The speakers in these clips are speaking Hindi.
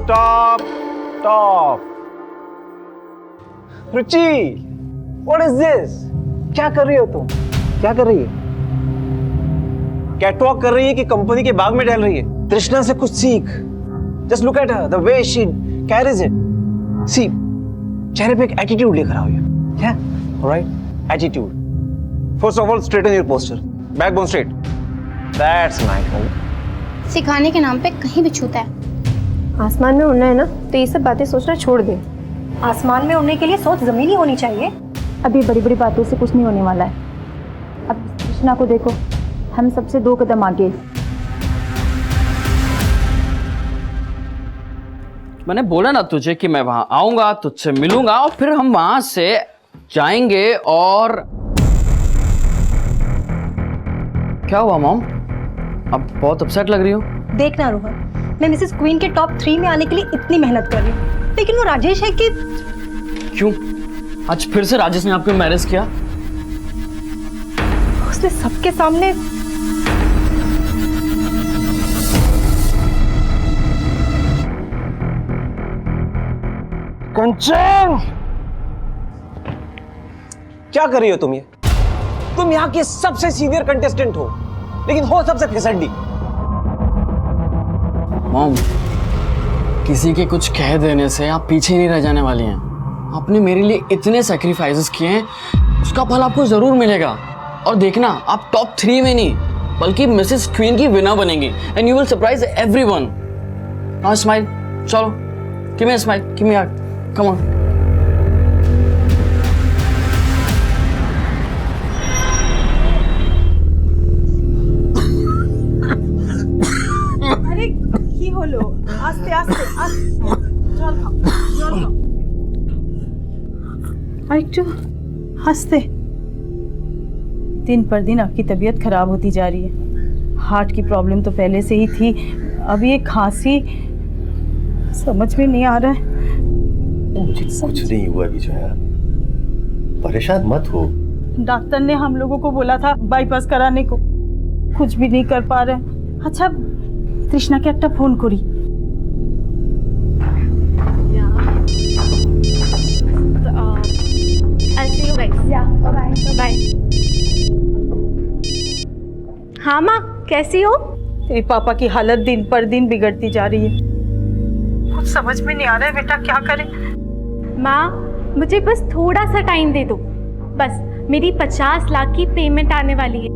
Stop stop. Ruchi, what is this? क्या कर रही हो तुम? क्या कर रही है? कैटवॉक कर रही है कि कंपनी के बाग में टहल रही है? तृष्णा से कुछ सीख। Just look at her, the way she carries it. See, चेहरे पे एक एटीट्यूड लेकर आओ। Yeah, alright. Attitude. First of all, straighten your posture. Backbone straight. That's nice. सिखाने के नाम पे कहीं भी छूता है। आसमान में उड़ना है ना, तो ये सब बातें सोचना छोड़ दे। आसमान में उड़ने के लिए सोच जमीन ही होनी चाहिए। अभी बड़ी बड़ी बातों से कुछ नहीं होने वाला है। अब कृष्णा को देखो, हम सबसे 2 कदम आगे। मैंने बोला ना तुझे कि मैं वहां आऊंगा, तुझसे मिलूंगा और फिर हम वहां से जाएंगे। और क्या हुआ मॉम? अब बहुत अपसेट लग रही हो। देखना रोहन, मैं मिसेस क्वीन के टॉप 3 में आने के लिए इतनी मेहनत कर रही हूँ, लेकिन वो राजेश है कि क्यों? आज फिर से राजेश ने आपको मैनेज किया? उसने सबके सामने कंचन, क्या कर रही हो तुम? ये तुम यहाँ की सबसे सीनियर कंटेस्टेंट हो, लेकिन हो सबसे फिसड्डी। मॉम, किसी के कुछ कह देने से आप पीछे नहीं रह जाने वाली हैं। आपने मेरे लिए इतने सैक्रिफाइसेस किए हैं, उसका फल आपको जरूर मिलेगा। और देखना, आप टॉप 3 में नहीं बल्कि मिसेस क्वीन की विनर बनेंगी and you will surprise everyone. Now smile, चलो, give me a smile, give me a hug, come on. अरे की হলো আস্তে আস্তে জল খাও জল খাও আর একটু আস্তে। दिन पर दिन आपकी तबीयत खराब होती जा रही है। हार्ट की प्रॉब्लम तो पहले से ही थी, अब ये खांसी समझ में नहीं आ रहा है। मुझे कुछ नहीं हुआ विजया, परेशान मत हो। डॉक्टर ने हम लोगों को बोला था बाईपास कराने को, कुछ भी नहीं कर पा रहे। अच्छा, तृष्णा के একটা फोन करी। I'll see you guys. Yeah, bye. Bye. हाँ माँ, कैसी हो? तेरे पापा की हालत दिन पर दिन बिगड़ती जा रही है। कुछ समझ में नहीं आ रहा है बेटा, क्या करें? माँ, मुझे बस थोड़ा सा टाइम दे दो। बस मेरी 50 लाख की पेमेंट आने वाली है।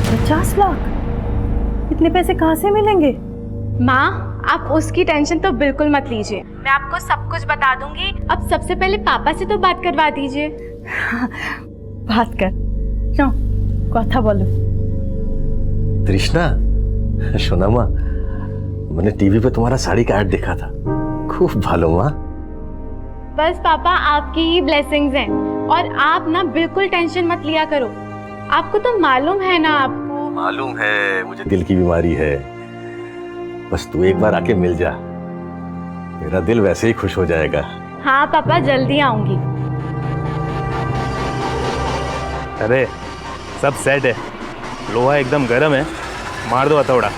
50 लाख? इतने पैसे कहाँ से मिलेंगे? माँ, आप उसकी टेंशन तो बिल्कुल मत लीजिए, मैं आपको सब कुछ बता दूंगी। अब सबसे पहले पापा से तो बात करवा दीजिए। बात कर, क्यों? कथा बोलो। तृष्णा, शोना माँ, मैंने टीवी पे तुम्हारा साड़ी का ऐड देखा था, खूब भालो माँ। बस पापा, आपकी ही ब्लेसिंग्स हैं और आप ना बिल्कुल टेंशन मत लिया करो। आपको तो मालूम है ना, आपको मालूम है मुझे दिल की बीमारी है। बस तू एक बार आके मिल जा, मेरा दिल वैसे ही खुश हो जाएगा। हाँ पापा, जल्दी आऊंगी। अरे सब सेट है, लोहा एकदम गर्म है, मार दो हथौड़ा।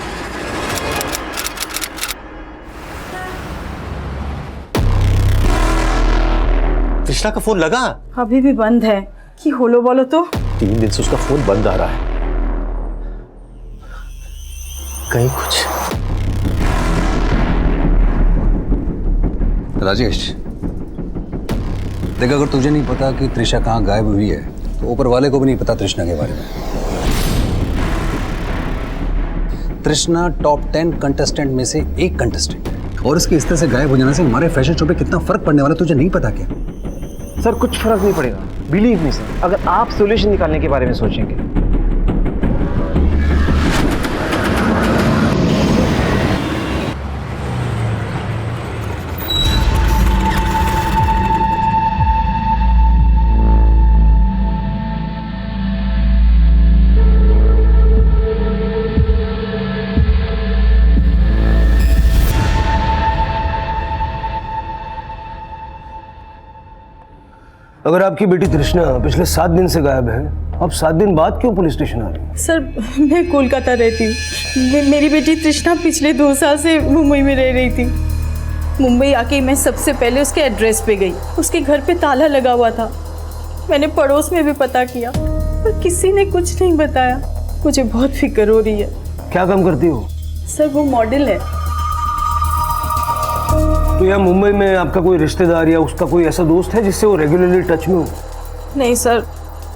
तृष्णा का फोन लगा? अभी भी बंद है। कि होलो बोलो तो। 3 दिन से उसका फोन बंद आ रहा है, कहीं कुछ। राजेश देख, अगर तुझे नहीं पता कि तृषा कहाँ गायब हुई है तो ऊपर वाले को भी नहीं पता तृष्णा के बारे में। तृष्णा टॉप 10 कंटेस्टेंट में से एक कंटेस्टेंट, और इसके इस तरह से गायब हो जाने से हमारे फैशन शो पे कितना फर्क पड़ने वाला तुझे नहीं पता क्या? सर, कुछ फर्क नहीं पड़ेगा, बिलीव मी सर, अगर आप सॉल्यूशन निकालने के बारे में सोचेंगे। अगर आपकी बेटी तृष्णा पिछले 7 दिन से गायब है, अब 7 दिन बाद क्यों पुलिस स्टेशन आ रही है? सर, मैं कोलकाता रहती हूँ। मेरी बेटी तृष्णा पिछले 2 साल से मुंबई में रह रही थी। मुंबई आके मैं सबसे पहले उसके एड्रेस पे गई। उसके घर पे ताला लगा हुआ था। मैंने पड़ोस में भी पता किया पर किसी ने कुछ नहीं बताया। मुझे बहुत फिक्र हो रही है। क्या काम करती हो? सर वो मॉडल है। तो यहाँ मुंबई में आपका कोई रिश्तेदार या उसका कोई ऐसा दोस्त है जिससे वो रेगुलरली टच में हो? नहीं सर।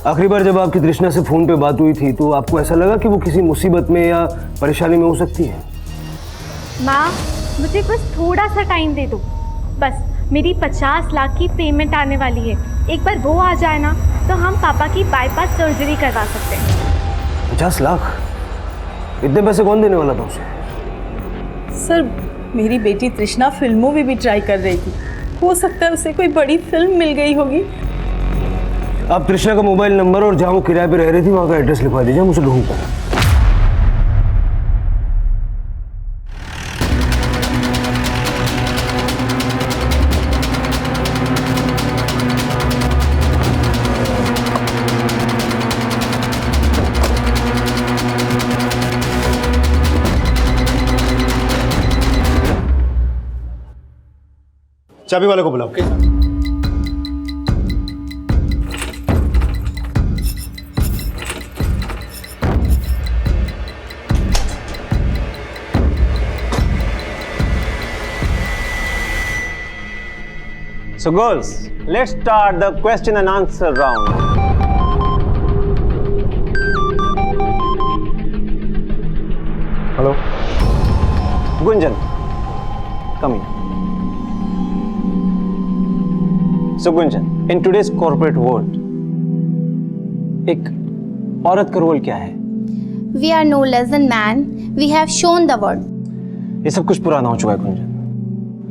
आखिरी बार जब आपकी तृष्णा से फोन पे बात हुई थी तो आपको ऐसा लगा कि वो किसी मुसीबत में या परेशानी में हो सकती है? माँ मुझे बस थोड़ा सा टाइम दे दो। बस मेरी 50 लाख की पेमेंट आने वाली है। एक बार वो आ जाए ना तो हम पापा की बाईपास सर्जरी करवा सकते हैं। 50 लाख? इतने पैसे कौन देने वाला था उसे? सर मेरी बेटी तृष्णा फिल्मों में भी ट्राई कर रही थी। हो सकता है उसे कोई बड़ी फिल्म मिल गई होगी। आप तृष्णा का मोबाइल नंबर और जहाँ वो किराए पे रह रही थी वहाँ का एड्रेस लिखवा दीजिए, मुझे ढूंढ कर। चाबी वाले को बुलाओ। So girls, let's start the question and answer round. Hello Gunjan, come here. So Gunjan, in today's corporate world, एक औरत का रोल क्या है? We are no less than man. We have shown the world. ये सब कुछ पुराना हो चुका है Gunjan.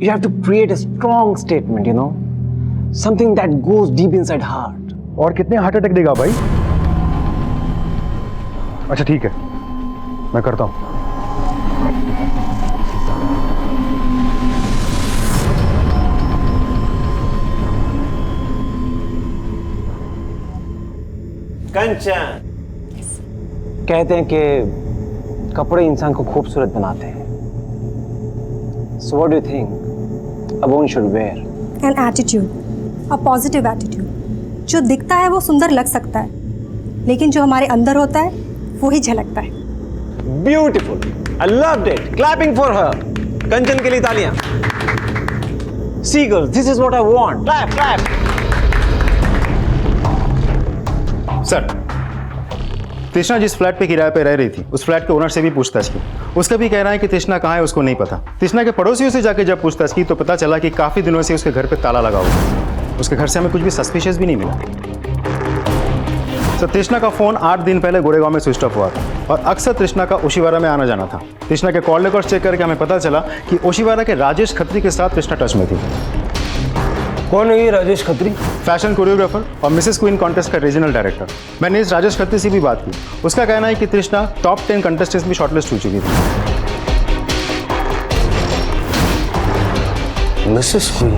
You have to create a strong statement, you know, something that goes deep inside heart. और कितने हार्ट अटैक देगा भाई? अच्छा ठीक है, मैं करता हूँ। कंचन, कहते हैं कि कपड़े इंसान को खूबसूरत बनाते हैं। So what do you think a woman should wear? An attitude, a positive attitude. जो दिखता है वो सुंदर लग सकता है, लेकिन जो हमारे अंदर होता है वो ही झलकता है। Beautiful. I loved it. Clapping for her. कंचन के लिए तालियां। See girls, this is what I want. Clap, clap. Sir, तृष्णा जिस फ्लैट पे किराए पे रह रही थी उस फ्लैट के ओनर से भी पूछताछ की। उसका भी कहना है कि तृष्णा कहाँ है उसको नहीं पता। तृष्णा के पड़ोसियों से जाके जब पूछताछ की तो पता चला कि काफ़ी दिनों से उसके घर पे ताला लगा हुआ है। उसके घर से हमें कुछ भी सस्पिशियस भी नहीं मिला। सर, तृष्णा का फ़ोन 8 दिन पहले गोरेगांव में स्विच ऑफ हुआ था और अक्सर तृष्णा का ओशिवारा में आना जाना था। तृष्णा के कॉल रिकॉर्ड चेक करके हमें पता चला कि ओशिवारा के राजेश खत्री के साथ तृष्णा टच में थी। कौन है ये राजेश खत्री? फैशन कोरियोग्राफर और मिसेस क्वीन कॉन्टेस्ट का रीजनल डायरेक्टर। मैंने इस राजेश खत्री से भी बात की। उसका कहना है कि तृष्णा टॉप 10 कंटेस्टेंट्स में शॉर्टलिस्ट हो चुकी थी। मिसेस क्वीन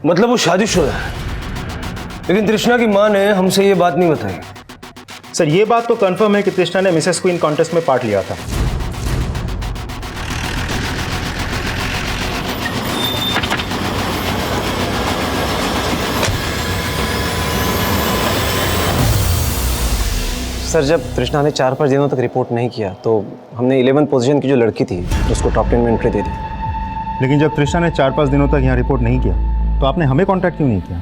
मतलब वो शादीशुदा है, लेकिन तृष्णा की मां ने हमसे ये बात नहीं बताई। सर, ये बात तो कंफर्म है कि तृष्णा ने मिसेस क्वीन कॉन्टेस्ट में पार्ट लिया था। सर, जब तृष्णा ने 4-5 दिनों तक रिपोर्ट नहीं किया तो हमने 11th पोजीशन की जो लड़की थी उसको टॉप 10 में एंट्री दे दी। लेकिन जब तृष्णा ने 4-5 दिनों तक यहाँ रिपोर्ट नहीं किया तो आपने हमें कांटेक्ट क्यों नहीं किया?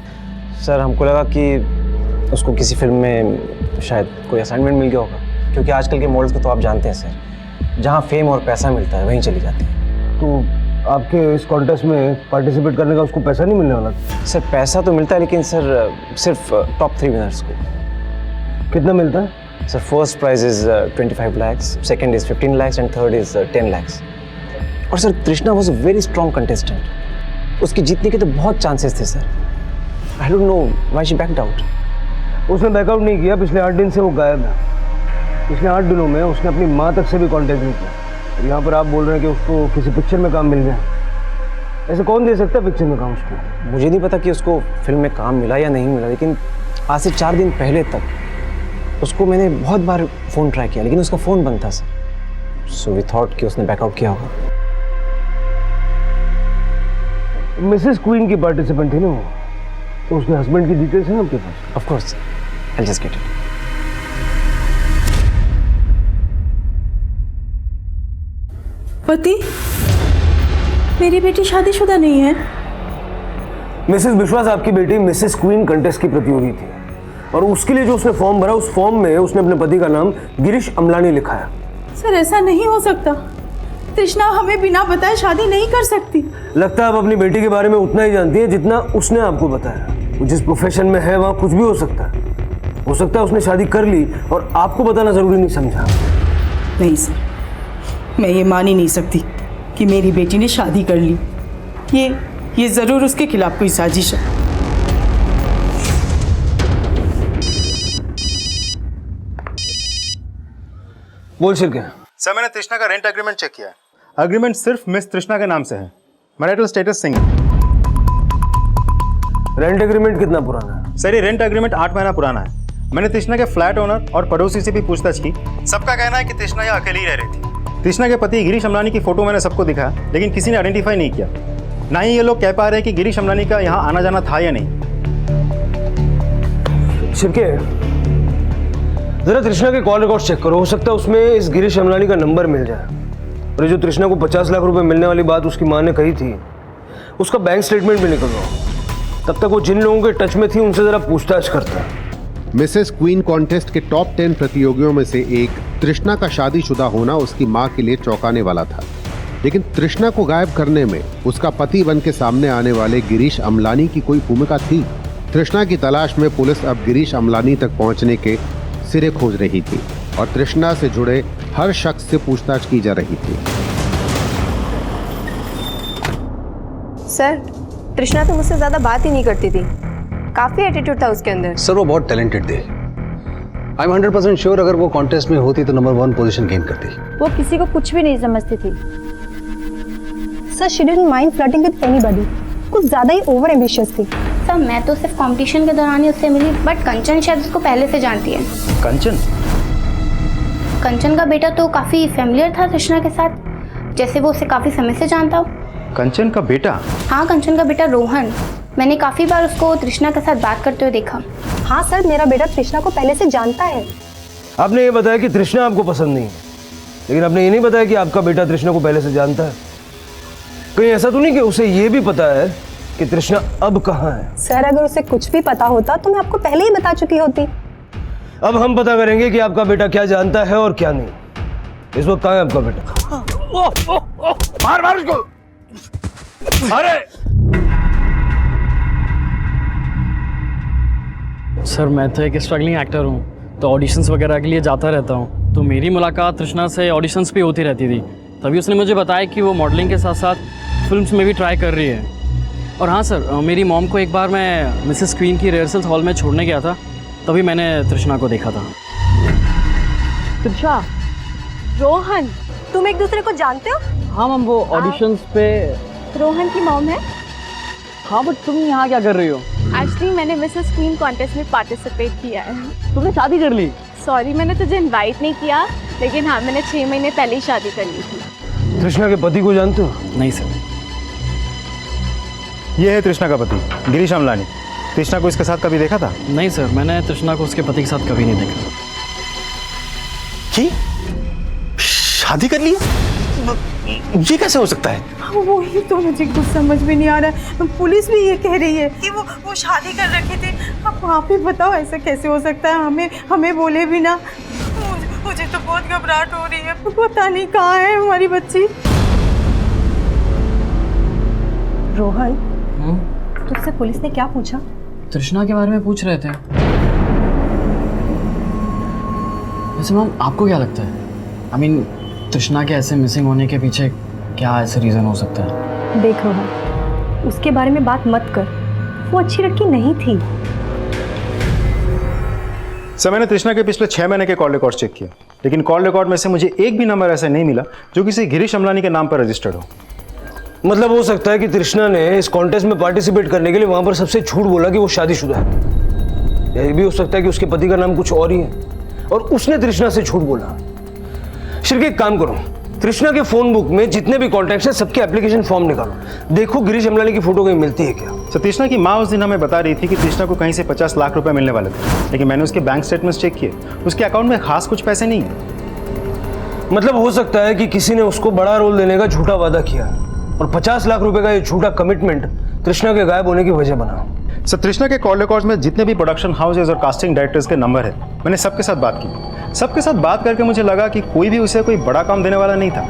सर, हमको लगा कि उसको किसी फिल्म में शायद कोई असाइनमेंट मिल गया होगा, क्योंकि आजकल के मॉडल्स को तो आप जानते हैं सर, जहाँ फेम और पैसा मिलता है वहीं चली जाती है। तो आपके इस कॉन्टेस्ट में पार्टिसिपेट करने का उसको पैसा नहीं मिलने वाला? सर, पैसा तो मिलता है, लेकिन सर सिर्फ टॉप 3 विनर्स को। कितना मिलता है? Sir, first prize is 25 lakhs, second is 15 lakhs and third is 10 lakhs। और sir, Trishna was a very strong contestant. उसके जीतने के तो बहुत चांसेस थे sir. I don't know why she backed out. उसने बैकआउट नहीं किया। पिछले 8 दिन से वो गायब है। पिछले 8 दिनों में उसने अपनी माँ तक से भी कांटेक्ट नहीं किया। यहाँ पर आप बोल रहे हैं कि उसको किसी पिक्चर में काम मिल गया। ऐसे कौन दे सकता है पिक्चर में काम उसको? मुझे नहीं पता कि उसको फिल्म में काम मिला या नहीं मिला, लेकिन आज से 4 दिन पहले तक उसको मैंने बहुत बार फ़ोन ट्राई किया, लेकिन उसका फ़ोन बंद था सर। सो वी थॉट कि उसने बैकआउट किया होगा। मिसेस क्वीन की पार्टिसिपेंट थी ना वो, तो उसके हस्बैंड की डिटेल्स है ना आपके पास? Of course. I'll just get it. पति, मेरी बेटी शादीशुदा नहीं है। मिसेस विश्वास आपकी बेटी मिसेस क्वीन कंटेस्ट की प्रतियोगी थी और उसके लिए जो उसने फॉर्म भरा उस फॉर्म में उसने अपने पति का नाम गिरीश अमलानी लिखा है। सर ऐसा नहीं हो सकता। तृष्णा हमें बिना बताए शादी नहीं कर सकती। लगता है आप अपनी बेटी के बारे में उतना ही जानती है जितना उसने आपको बताया। वो जिस प्रोफेशन में है वहाँ कुछ भी हो सकता है। हो सकता है उसने शादी कर ली और आपको बताना जरूरी नहीं समझा। नहीं सर, मैं ये मान ही नहीं सकती कि मेरी बेटी ने शादी कर ली। ये जरूर उसके खिलाफ कोई साजिश है। बोल शिरके। सर मैंने तृष्णा का रेंट एग्रीमेंट चेक किया है। एग्रीमेंट सिर्फ मिस तृष्णा के नाम से है। Marital status single. Rent agreement कितना पुराना है? सर ये रेंट एग्रीमेंट 8 महीना पुराना है। मैंने तृष्णा के फ्लैट ओनर और पड़ोसी से भी पूछताछ की। सबका कहना है कि तृष्णा यहाँ अकेली ही रह रही थी। तृष्णा के पति गिरीश अमलानी की फोटो मैंने सबको दिखाया, लेकिन किसी ने आइडेंटिफाई नहीं किया। ना ही ये लोग कह पा रहे हैं कि गिरीश अमलानी का यहाँ आना जाना था या नहीं। शिरके, जरा तृष्णा के कॉल रिकॉर्ड चेक करो। हो सकता है उसमें इस गिरीश अमलानी का नंबर मिल जाए। और ये जो तृष्णा को 50 लाख रुपए मिलने वाली बात उसकी माँ ने कही थी, उसका बैंक स्टेटमेंट भी निकलवाओ। तब तक वो जिन लोगों के टच में थी उनसे जरा पूछताछ करता है। मिसेस क्वीन कॉन्टेस्ट के टॉप 10 प्रतियोगियों में से एक तृष्णा का शादीशुदा होना उसकी मां के लिए चौंकाने वाला था। लेकिन तृष्णा को गायब करने में उसका पति बन के सामने आने वाले गिरीश अमलानी की कोई भूमिका थी। तृष्णा की तलाश में पुलिस अब गिरीश अमलानी तक पहुंचने के सिरे खोज रही थी और तृष्णा से जुड़े हर शख्स से पूछताछ की जा रही थी। सर, तृष्णा तो मुझसे ज्यादा बात ही नहीं करती थी। काफी एटीट्यूड था उसके अंदर। सर वो बहुत टैलेंटेड थी। आई एम 100% श्योर अगर वो कॉन्टेस्ट में होती तो नंबर 1 पोजीशन गेन करती। वो किसी को कुछ भी नहीं समझती थी। Sir she didn't mind flirting with anybody. कुछ ज्यादा ही ओवर एम्बिशियस थी। सर मैं तो सिर्फ कंपटीशन के दौरान ही उससे मिली, बट कंचन शायद उसको पहले से जानती है। कंचन? कंचन का बेटा तो काफी फेमिलियर था तृष्णा के साथ, जैसे वो उसे काफी समय से जानता हो। कंचन का बेटा? हाँ, कंचन का बेटा रोहन। मैंने काफी बार उसको तृष्णा के साथ बात करते हुए देखा। हाँ सर, मेरा बेटा तृष्णा को पहले से जानता है। आपने ये बताया कि तृष्णा आपको पसंद नहीं है, लेकिन आपने ये नहीं बताया कि आपका बेटा तृष्णा को पहले से जानता है। कहीं ऐसा तो नहीं कि उसे ये भी पता है कि तृष्णा अब कहाँ है? सर अगर उसे कुछ भी पता होता तो मैं आपको पहले ही बता चुकी होती। अब हम पता करेंगे कि आपका बेटा क्या जानता है और क्या नहीं। इस वक्त कहाँ है आपका बेटा? मार उसको। अरे सर मैं तो एक स्ट्रगलिंग एक्टर हूँ, तो ऑडिशंस वगैरह के लिए जाता रहता हूँ। तो मेरी मुलाकात तृष्णा से ऑडिशंस भी होती रहती थी। तभी उसने मुझे बताया कि वो मॉडलिंग के साथ साथ फिल्म्स में भी ट्राई कर रही है। और हाँ सर, मेरी मॉम को एक बार मैं मिसेस क्वीन की रिहर्सल्स हॉल में छोड़ने गया था, तभी मैंने तृष्णा को देखा था। तृषा, रोहन, तुम एक दूसरे को जानते हो? हाँ मैम, वो ऑडिशंस पे। रोहन की मॉम है। हाँ, बट तुम यहाँ क्या कर रही हो? एक्चुअली मैंने मिसेस क्वीन कॉन्टेस्ट में पार्टिसिपेट किया है। तुमने शादी कर ली? सॉरी, मैंने तुझे इनवाइट नहीं किया, लेकिन हाँ मैंने 6 महीने पहले ही शादी कर ली थी। तृष्णा के पति को जानते हो? नहीं सर। ये है तृष्णा का पति गिरीश अमलानी। तृष्णा को इसके साथ कभी देखा था? नहीं सर, मैंने तृष्णा को उसके पति के साथ कभी नहीं देखा। की? शादी कर ली? ये कैसे हो सकता है? वही तो मुझे कुछ समझ में नहीं आ रहा है। पुलिस भी ये कह रही है कि वो शादी कर रखी थी। अब आप ही बताओ ऐसा कैसे हो सकता है? हमें बोले भी ना। मुझे तो बहुत घबराहट हो रही है। पता नहीं कहाँ है हमारी बच्ची। रोहन, तुझसे पुलिस ने क्या पूछा? तृष्णा के बारे में पूछ रहे थे। वैसे मैम, आपको क्या लगता है? I mean, तृष्णा के ऐसे मिसिंग होने के पीछे क्या ऐसे रीज़न हो सकता है? देख रोहन, उसके बारे में बात मत कर। वो अच्छी लड़की नहीं थी। सर मैंने तृष्णा के पिछले 6 महीने के कॉल रिकॉर्ड चेक किया, लेकिन कॉल रिकॉर्ड में से मुझे एक भी नंबर ऐसा नहीं मिला जो किसी गिरीश अमलानी के नाम पर रजिस्टर्ड हो। मतलब हो सकता है कि तृष्णा ने इस कॉन्टेस्ट में पार्टिसिपेट करने के लिए वहां पर सबसे झूठ बोला कि वो शादीशुदा है। यह भी हो सकता है कि उसके पति का नाम कुछ और ही है और उसने तृष्णा से झूठ बोला। शिरके, एक काम करो, तृष्णा के फोन बुक में जितने भी कॉन्टैक्ट्स हैं सबके एप्लीकेशन फॉर्म निकालो, देखो गिरीश अमलानी की फोटो कहीं मिलती है क्या। तो तृष्णा की माँ उस दिन हमें बता रही थी कि तृष्णा को कहीं से 50 लाख रुपए मिलने वाले थे, लेकिन मैंने उसके बैंक स्टेटमेंट्स चेक किए, उसके अकाउंट में खास कुछ पैसे नहीं है। मतलब हो सकता है कि किसी ने उसको बड़ा रोल देने का झूठा वादा किया और 50 लाख रुपए का ये झूठा कमिटमेंट तृष्णा के गायब होने की वजह बना। सर, तृष्णा के कॉल रिकॉर्ड्स में जितने भी प्रोडक्शन हाउसेज और कास्टिंग डायरेक्टर्स के नंबर है, मैंने सबके साथ बात की। सबके साथ बात करके मुझे लगा कि कोई भी उसे कोई बड़ा काम देने वाला नहीं था,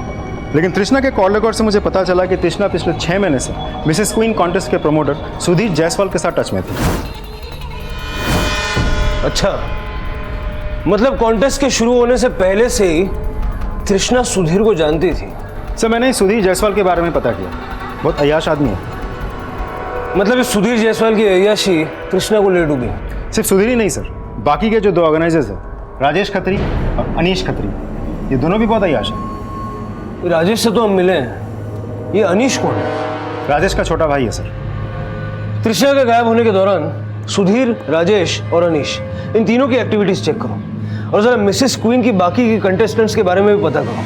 लेकिन तृष्णा के कॉल रिकॉर्ड से मुझे पता चला कि तृष्णा पिछले 6 महीने से मिसेस क्वीन कॉन्टेस्ट के प्रमोटर सुधीर जायसवाल के साथ टच में थी। अच्छा, मतलब कॉन्टेस्ट के शुरू होने से पहले से ही तृष्णा सुधीर को जानती थी। सर, मैंने सुधीर जायसवाल के बारे में पता किया, बहुत अय्याश आदमी है। मतलब इस सुधीर जायसवाल की अय्याशी तृष्णा को ले डूबी। सिर्फ सुधीर ही नहीं सर, बाकी के जो 2 ऑर्गेनाइजर्स हैं, राजेश खत्री और अनीश खत्री, ये दोनों भी बहुत अय्याश हैं। राजेश से तो हम मिले हैं, ये अनीश कौन है? राजेश का छोटा भाई है सर। तृष्णा के गायब होने के दौरान सुधीर, राजेश और अनीश, इन तीनों की एक्टिविटीज चेक करो और जरा मिसेस क्वीन की बाकी की कंटेस्टेंट्स के बारे में भी पता करो,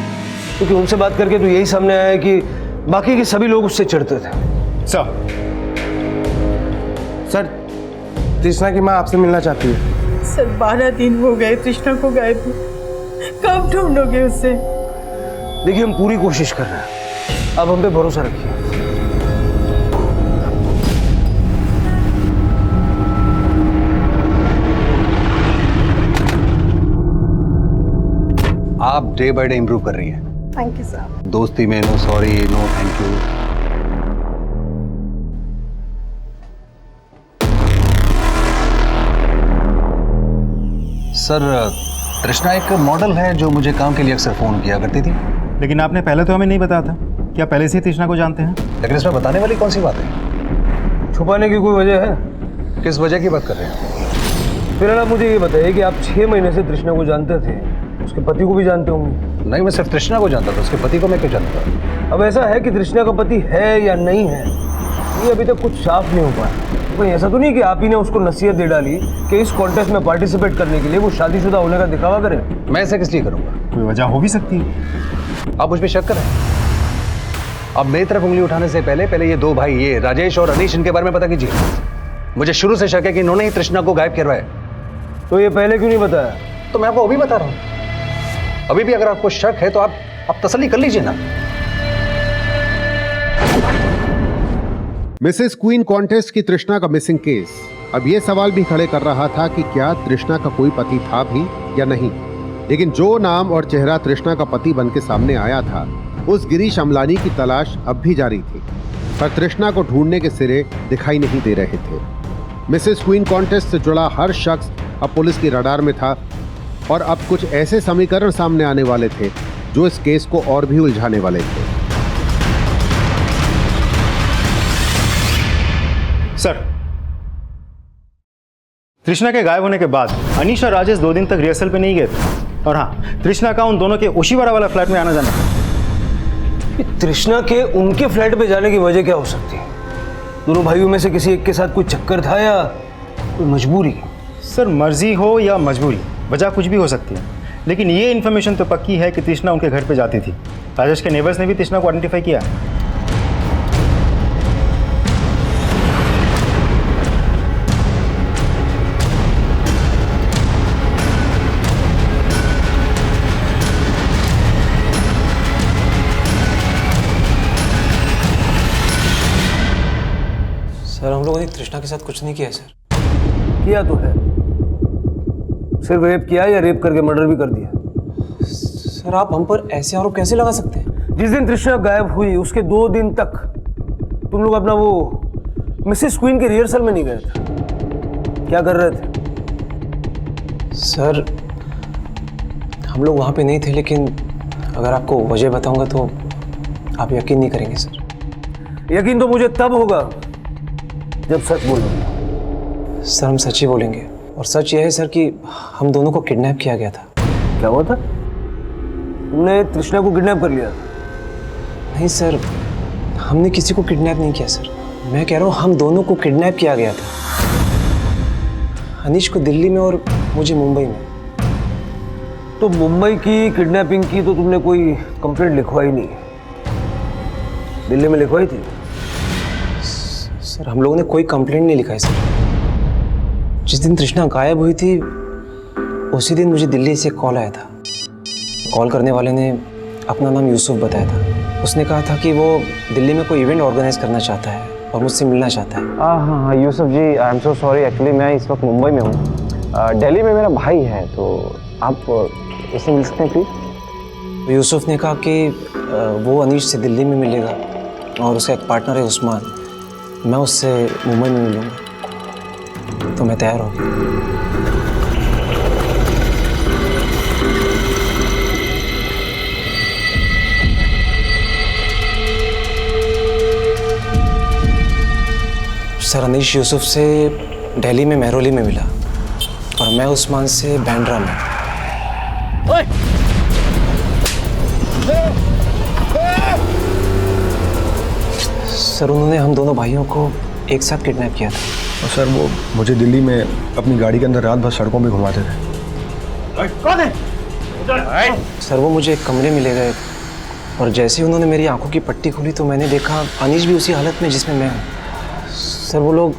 क्योंकि उनसे बात करके तो यही सामने आया है कि बाकी के सभी लोग उससे चिढ़ते थे। सर, तृष्णा की माँ आपसे मिलना चाहती है। सर 12 दिन हो गए तृष्णा को गायब हुए, कब ढूंढोगे उसे? देखिए, हम पूरी कोशिश कर रहे हैं, अब हम पे भरोसा रखिए। आप डे बाय डे इंप्रूव कर रही हैं। Thank you sir. दोस्ती में no sorry, no thank you. Sir, Trishna एक मॉडल है जो मुझे काम के लिए अक्सर फोन किया करती थी। लेकिन आपने पहले तो हमें नहीं बताया था। क्या पहले से ही तृष्णा को जानते हैं? लेकिन इसमें बताने वाली कौन सी बात है? छुपाने की कोई वजह है? किस वजह की बात कर रहे हैं? फिर आप मुझे ये बताइए कि आप 6 महीने से तृष्णा को जानते थे, उसके पति को भी जानते होंगे। नहीं, मैं सिर्फ तृष्णा को जानता था, उसके पति को मैं क्यों जानता? अब ऐसा है कि तृष्णा का पति है या नहीं है, ये अभी तक कुछ साफ नहीं हो पाया। कोई ऐसा तो नहीं कि आप ही ने उसको नसीहत दे डाली कि इस कॉन्टेस्ट में पार्टिसिपेट करने के लिए वो शादीशुदा होने का दिखावा करे? मैं ऐसा किस लिए करूंगा? कोई वजह हो भी सकती है। आप मुझ पे शक करें। अब मेरी तरफ उंगली उठाने से पहले ये 2 भाई, ये राजेश और अनीश, इनके बारे में पता कीजिए। मुझे शुरू से शक है कि इन्होंने ही तृष्णा को गायब करवाया। तो ये पहले क्यों नहीं बताया? तो मैं आपको अभी बता रहा हूं। अभी भी अगर आपको शक है तो आप तसल्ली कर लीजिए ना। मिसेस क्वीन कॉन्टेस्ट की तृष्णा का मिसिंग केस अब यह सवाल भी खड़े कर रहा था कि क्या तृष्णा का कोई पति था भी या नहीं। लेकिन जो नाम और चेहरा तृष्णा का पति बनके सामने आया था, उस गिरीश अमलानी की तलाश अब भी जारी थी, पर तृष्णा को ढूंढने के सिरे दिखाई नहीं दे रहे थे। मिसेस क्वीन कॉन्टेस्ट से जुड़ा हर शख्स अब पुलिस की रडार में था और अब कुछ ऐसे समीकरण सामने आने वाले थे जो इस केस को और भी उलझाने वाले थे। सर, तृष्णा के गायब होने के बाद अनीश और राजेश 2 दिन तक रिहर्सल पे नहीं गए थे। और हाँ, तृष्णा का उन दोनों के ओशीवाड़ा वाला फ्लैट में आना जाना था। तृष्णा के उनके फ्लैट पे जाने की वजह क्या हो सकती है? दोनों भाइयों में से किसी एक के साथ कोई चक्कर था या कोई मजबूरी? सर, मर्जी हो या मजबूरी, वजह कुछ भी हो सकती है, लेकिन ये इन्फॉर्मेशन तो पक्की है कि तृष्णा उनके घर पे जाती थी। राजेश के नेबर्स ने भी तृष्णा को आइडेंटिफाई किया। सर, हम लोगों ने तृष्णा के साथ कुछ नहीं किया है सर। किया तो है, सिर्फ रेप किया या रेप करके मर्डर भी कर दिया? सर, आप हम पर ऐसे आरोप कैसे लगा सकते हैं? जिस दिन तृष्णा गायब हुई उसके 2 दिन तक तुम लोग अपना वो मिसेस क्वीन के रिहर्सल में नहीं गए थे, क्या कर रहे थे? सर, हम लोग वहाँ पे नहीं थे, लेकिन अगर आपको वजह बताऊंगा तो आप यकीन नहीं करेंगे सर। यकीन तो मुझे तब होगा जब सच बोलूंगा। सर, हम सच ही बोलेंगे, और सच यह है सर कि हम दोनों को किडनैप किया गया था। क्या हुआ था? तुमने तृष्णा को किडनैप कर लिया? नहीं सर, हमने किसी को किडनैप नहीं किया सर। मैं कह रहा हूँ हम दोनों को किडनैप किया गया था। अनीश को दिल्ली में और मुझे मुंबई में। तो मुंबई की किडनैपिंग की तो तुमने कोई कंप्लेंट लिखवाई नहीं, दिल्ली में लिखवाई थी? सर हम लोगों ने कोई कंप्लेंट नहीं लिखा है सर। जिस दिन तृष्णा गायब हुई थी उसी दिन मुझे दिल्ली से कॉल आया था। कॉल करने वाले ने अपना नाम यूसुफ बताया था। उसने कहा था कि वो दिल्ली में कोई इवेंट ऑर्गेनाइज करना चाहता है और मुझसे मिलना चाहता है। हाँ Yusuf ji, I am so sorry, actually मैं इस वक्त मुंबई में हूँ। दिल्ली में मेरा भाई है, तो आप उससे मिल सकते हैं प्लीज़? तो यूसुफ ने कहा कि वो अनीश से दिल्ली में मिलेगा और उसका एक पार्टनर है उस्मान, मैं उससे मुंबई में मिलूँगा। तो मैं तैयार हो गया। सर अनीश यूसुफ से दिल्ली में मेहरौली में मिला और मैं उस्मान से बैंड्रा में। सर उन्होंने हम दोनों भाइयों को एक साथ किडनैप किया था। और सर वो मुझे दिल्ली में अपनी गाड़ी के अंदर रात भर सड़कों में घुमाते थे। कौन है? सर वो मुझे एक कमरे में ले गए और जैसे ही उन्होंने मेरी आंखों की पट्टी खोली तो मैंने देखा अनीश भी उसी हालत में जिसमें मैं हूँ। सर वो लोग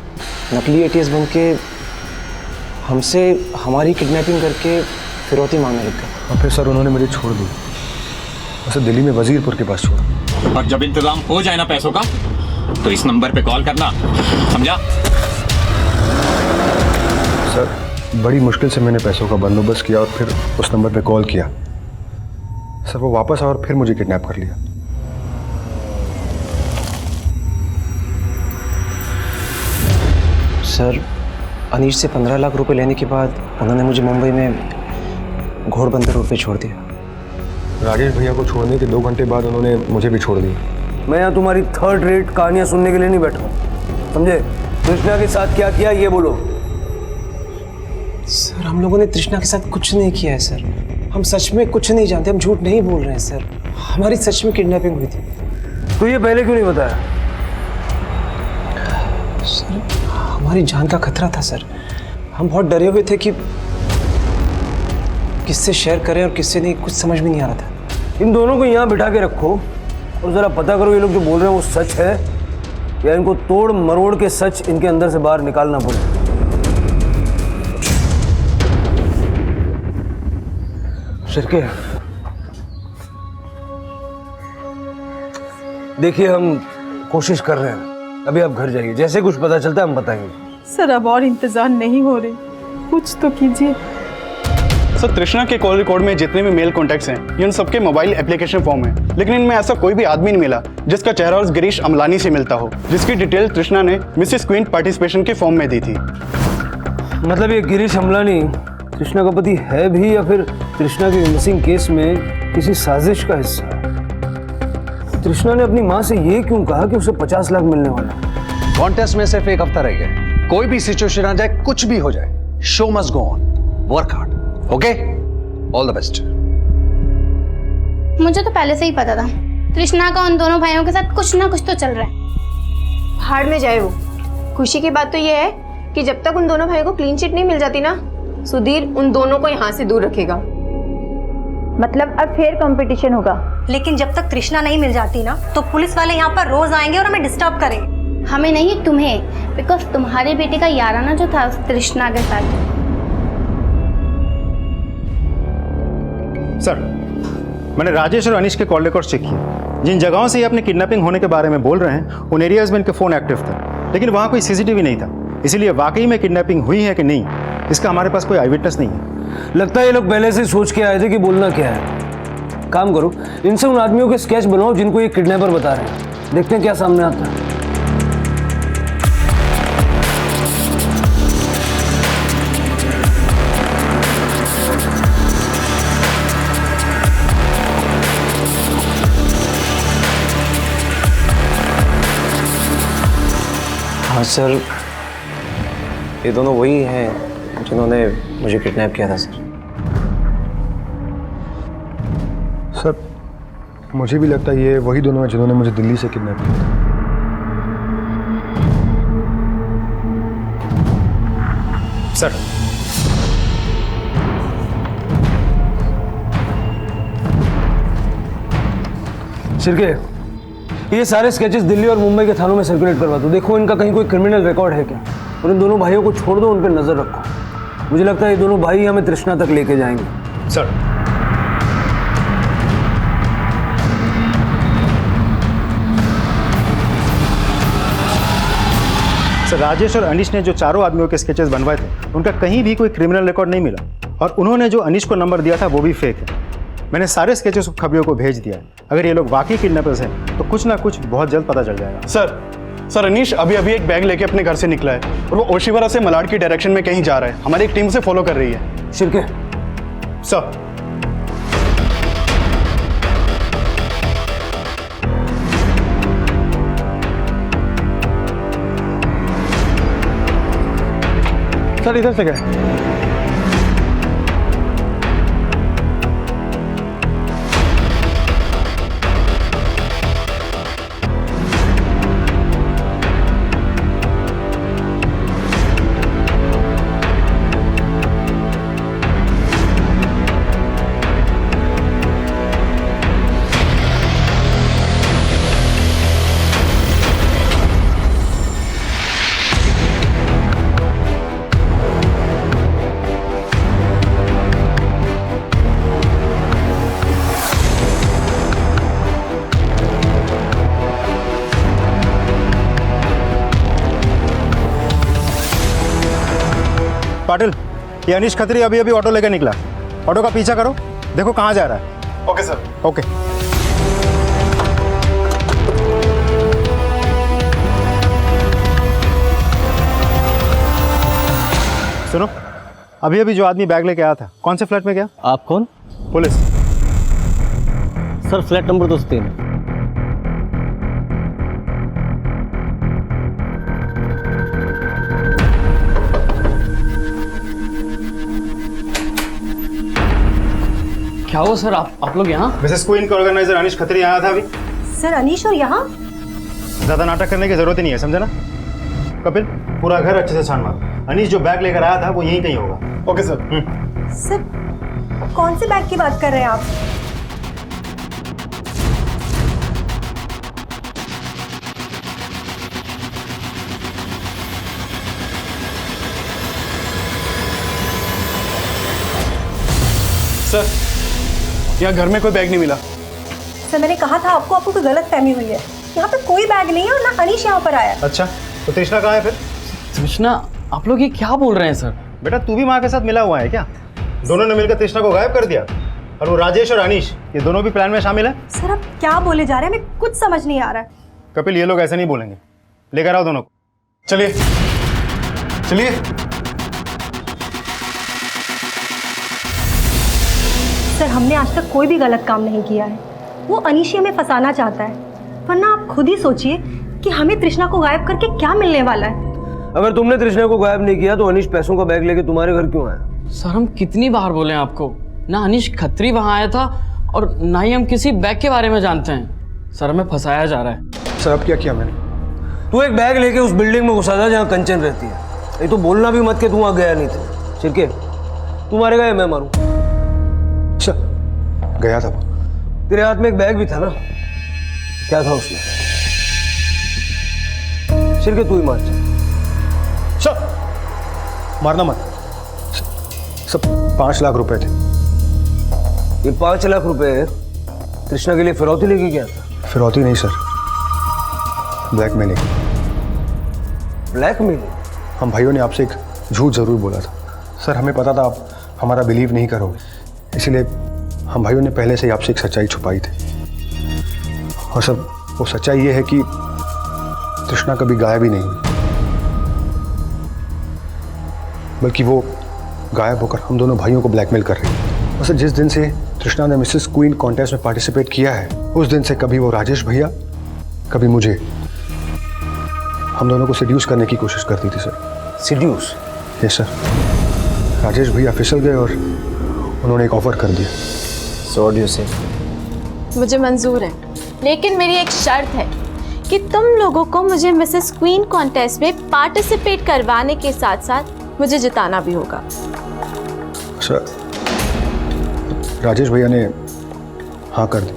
नकली एटीएस बन के हमसे हमारी किडनैपिंग करके फिरौती मांगने लग गए। और फिर सर उन्होंने मुझे छोड़ दी, उसे दिल्ली में वजीरपुर के पास छोड़ा। और जब इंतजाम हो जाए ना पैसों का तो इस नंबर पे कॉल करना, समझा? सर बड़ी मुश्किल से मैंने पैसों का बंदोबस्त किया और फिर उस नंबर पे कॉल किया। सर वो वापस आया और फिर मुझे किडनैप कर लिया। सर अनीश से 15 लाख रुपए लेने के बाद उन्होंने मुझे मुंबई में घोड़बंदर रोड पे छोड़ दिया। राजेश भैया को छोड़ने के 2 घंटे बाद उन्होंने मुझे भी छोड़ दिया। मैं यहाँ तुम्हारी थर्ड रेट कहानियाँ सुनने के लिए नहीं बैठा हूँ, समझे? तृष्णा के साथ क्या किया ये बोलो। सर हम लोगों ने तृष्णा के साथ कुछ नहीं किया है सर। हम सच में कुछ नहीं जानते, हम झूठ नहीं बोल रहे हैं सर। हमारी सच में किडनैपिंग हुई थी। तो ये पहले क्यों नहीं बताया? सर हमारी जान का खतरा था सर। हम बहुत डरे हुए थे कि किससे शेयर करें और किससे नहीं, कुछ समझ में नहीं आ रहा था। इन दोनों को यहाँ बिठा के रखो और ज़रा पता करो ये लोग जो बोल रहे हैं वो सच है या इनको तोड़ मरोड़ के सच इनके अंदर से बाहर निकालना पड़े। शिरके देखिए हम कोशिश कर रहे हैं, अभी आप घर जाइए, जैसे कुछ पता चलता है हम बताएंगे। सर अब और इंतजार नहीं हो रही, कुछ तो कीजिए। सर तृष्णा के कॉल रिकॉर्ड में जितने भी मेल कॉन्टैक्ट्स हैं ये उन सबके मोबाइल एप्लीकेशन फॉर्म है, लेकिन इनमें ऐसा कोई भी आदमी नहीं मिला जिसका चेहरा उस गिरीश अमलानी से मिलता हो, जिसकी डिटेल तृष्णा ने मिसेस क्वीन पार्टिसिपेशन के फॉर्म में दी थी। मतलब ये गिरीश अमलानी तृष्णा का पति है भी या फिर तृष्णा के मिसिंग केस में किसी साजिश का हिस्सा है? तृष्णा ने अपनी माँ से ये क्यों कहा कि उसे 50 लाख मिलने वाला है? कॉन्टेस्ट में सिर्फ एक हफ्ता रह गया, कोई भी सिचुएशन आ जाए, कुछ भी हो जाए, show must go on, work hard, okay? All the best. मुझे तो पहले से ही पता था तृष्णा का उन दोनों भाइयों के साथ कुछ ना कुछ तो चल रहा है। भाड़ में जाए वो। खुशी की बात तो ये है कि जब तक उन दोनों भाइयों को क्लीन चिट नहीं मिल जाती ना, सुधीर उन दोनों को यहाँ से दूर रखेगा। मतलब अब फेयर कंपटीशन होगा। लेकिन जब तक तृष्णा नहीं मिल जाती ना तो पुलिस वाले यहाँ पर रोज आएंगे और हमें डिस्टर्ब करेंगे। हमें नहीं, तुम्हें, बिकॉज तुम्हारे बेटे का याराना जो था उस तृष्णा के साथ। सर मैंने राजेश और अनीश के कॉल रिकॉर्ड चेक किए। जिन जगहों से ये अपनी किडनैपिंग होने के बारे में बोल रहे हैं उन एरियाज में इनके फ़ोन एक्टिव थे, लेकिन वहाँ कोई सीसीटीवी नहीं था। इसीलिए वाकई में किडनैपिंग हुई है कि नहीं इसका हमारे पास कोई आई विटनेस नहीं है। लगता है ये लोग पहले से सोच के आए थे कि बोलना क्या है। काम करो, इनसे उन आदमियों के स्केच बनाओ जिनको ये किडनैपर बता रहे हैं, देखते हैं क्या सामने आता है। हाँ सर ये दोनों वही हैं जिन्होंने मुझे किडनैप किया था सर। सर मुझे भी लगता है ये वही दोनों हैं जिन्होंने मुझे दिल्ली से किडनैप किया था। सर शिरके, ये सारे स्केचेस दिल्ली और मुंबई के थानों में सर्कुलेट करवा दो। देखो इनका कहीं कोई क्रिमिनल रिकॉर्ड है क्या, और इन दोनों भाइयों को छोड़ दो, उन पर नजर रखो। मुझे लगता है ये दोनों भाई हमें तृष्णा तक लेके जाएंगे। सर, राजेश और अनीश ने जो चारों आदमियों के स्केचेस बनवाए थे, उनका कहीं भी कोई क्रिमिनल रिकॉर्ड नहीं मिला, और उन्होंने जो अनीश को नंबर दिया था वो भी फेक है। मैंने सारे स्केचेस खबियों को भेज दिया है। अगर ये लोग वाकई किडनैपर्स हैं तो कुछ ना कुछ बहुत जल्द पता चल जाएगा। सर अनीश अभी एक बैग लेके अपने घर से निकला है और वो ओशिवरा से मलाड की डायरेक्शन में कहीं जा रहा है। हमारी एक टीम से फॉलो कर रही है। शिरके, सर, सर इधर से गए। पाटिल, ये अनीश खत्री अभी ऑटो लेकर निकला। ऑटो का पीछा करो, देखो कहाँ जा रहा है। Okay sir. ओके। सुनो, अभी जो आदमी बैग लेके आया था, कौन से फ्लैट में गया? आप कौन? पुलिस। Sir flat number 203। क्या हुआ सर, आप लोग यहाँ? मिसेस क्वीन का ऑर्गेनाइजर अनीश खत्री आया था अभी। सर अनीश और यहाँ? ज्यादा नाटक करने की जरूरत ही नहीं है, समझे ना? कपिल, पूरा घर अच्छे से छान मारो। अनीश जो बैग लेकर आया था वो यहीं कहीं होगा। Okay sir. सर कौन से बैग की बात कर रहे हैं आप? सर यहाँ घर में कोई बैग नहीं मिला। सर मैंने कहा था आपको कोई गलत फहमी हुई है। यहाँ पे कोई बैग नहीं है और ना अनीश यहाँ पर आया। अच्छा, तो तृष्णा कहाँ है फिर? तृष्णा, आप लोग ये क्या बोल रहे हैं सर? बेटा तू भी माँ के साथ मिला हुआ है क्या? दोनों ने मिलकर तृष्णा को गायब कर दिया, और वो राजेश और अनीश ये दोनों भी प्लान में शामिल है। सर आप क्या बोले जा रहे हैं, हमें कुछ समझ नहीं आ रहा है। कपिल, ये लोग ऐसे नहीं बोलेंगे, लेकर आओ दोनों को। चलिए चलिए। सर हमने आज तक कोई भी गलत काम नहीं किया है। वो अनीश हमें फंसाना चाहता है, वरना आप खुद ही सोचिए कि हमें तृष्णा को गायब करके क्या मिलने वाला है। अगर तुमने तृष्णा को गायब नहीं किया तो अनीश पैसों का बैग लेके तुम्हारे घर क्यों आया? सर हम कितनी बार बोले आपको, ना अनीश खत्री वहाँ आया था और ना ही हम किसी बैग के बारे में जानते हैं। सर हमें फंसाया जा रहा है। सर अब क्या किया मैंने? तू एक बैग लेके उस बिल्डिंग में घुसा था जहाँ कंचन रहती है। ये तो बोलना भी मत के तू वहाँ गया नहीं था। शिरके, तू मारेगा या मैं मारूं? गया था। तेरे हाथ में एक बैग भी था ना, क्या था उसमें? शिरके तू ही मार। मारना मत। सब 5 लाख रुपए थे। ये 5 लाख रुपए तृष्णा के लिए फिरौती लेके गया था? फिरौती नहीं सर, ब्लैकमेलिंग। ब्लैकमेलिंग? हम भाइयों ने आपसे एक झूठ जरूर बोला था सर। हमें पता था आप हमारा बिलीव नहीं करोगे, इसलिए हम भाइयों ने पहले से ही आपसे एक सच्चाई छुपाई थी। और सब वो सच्चाई ये है कि तृष्णा कभी गायब ही नहीं हुई, बल्कि वो गायब होकर हम दोनों भाइयों को ब्लैकमेल कर रही है। और सर जिस दिन से तृष्णा ने मिसेस क्वीन कॉन्टेस्ट में पार्टिसिपेट किया है, उस दिन से कभी वो राजेश भैया, कभी मुझे, हम दोनों को सिड्यूस करने की कोशिश करती थी sir. Seduce? Yes sir. Rajesh भैया फिसल गए और उन्होंने एक ऑफर कर दिया। So what do you say? मुझे मंजूर है, लेकिन मेरी एक शर्त है कि तुम लोगों को मुझे मिसेस क्वीन कॉन्टेस्ट में पार्टिसिपेट करवाने के साथ साथ मुझे जिताना भी होगा। सर राजेश भैया ने हाँ कर दी,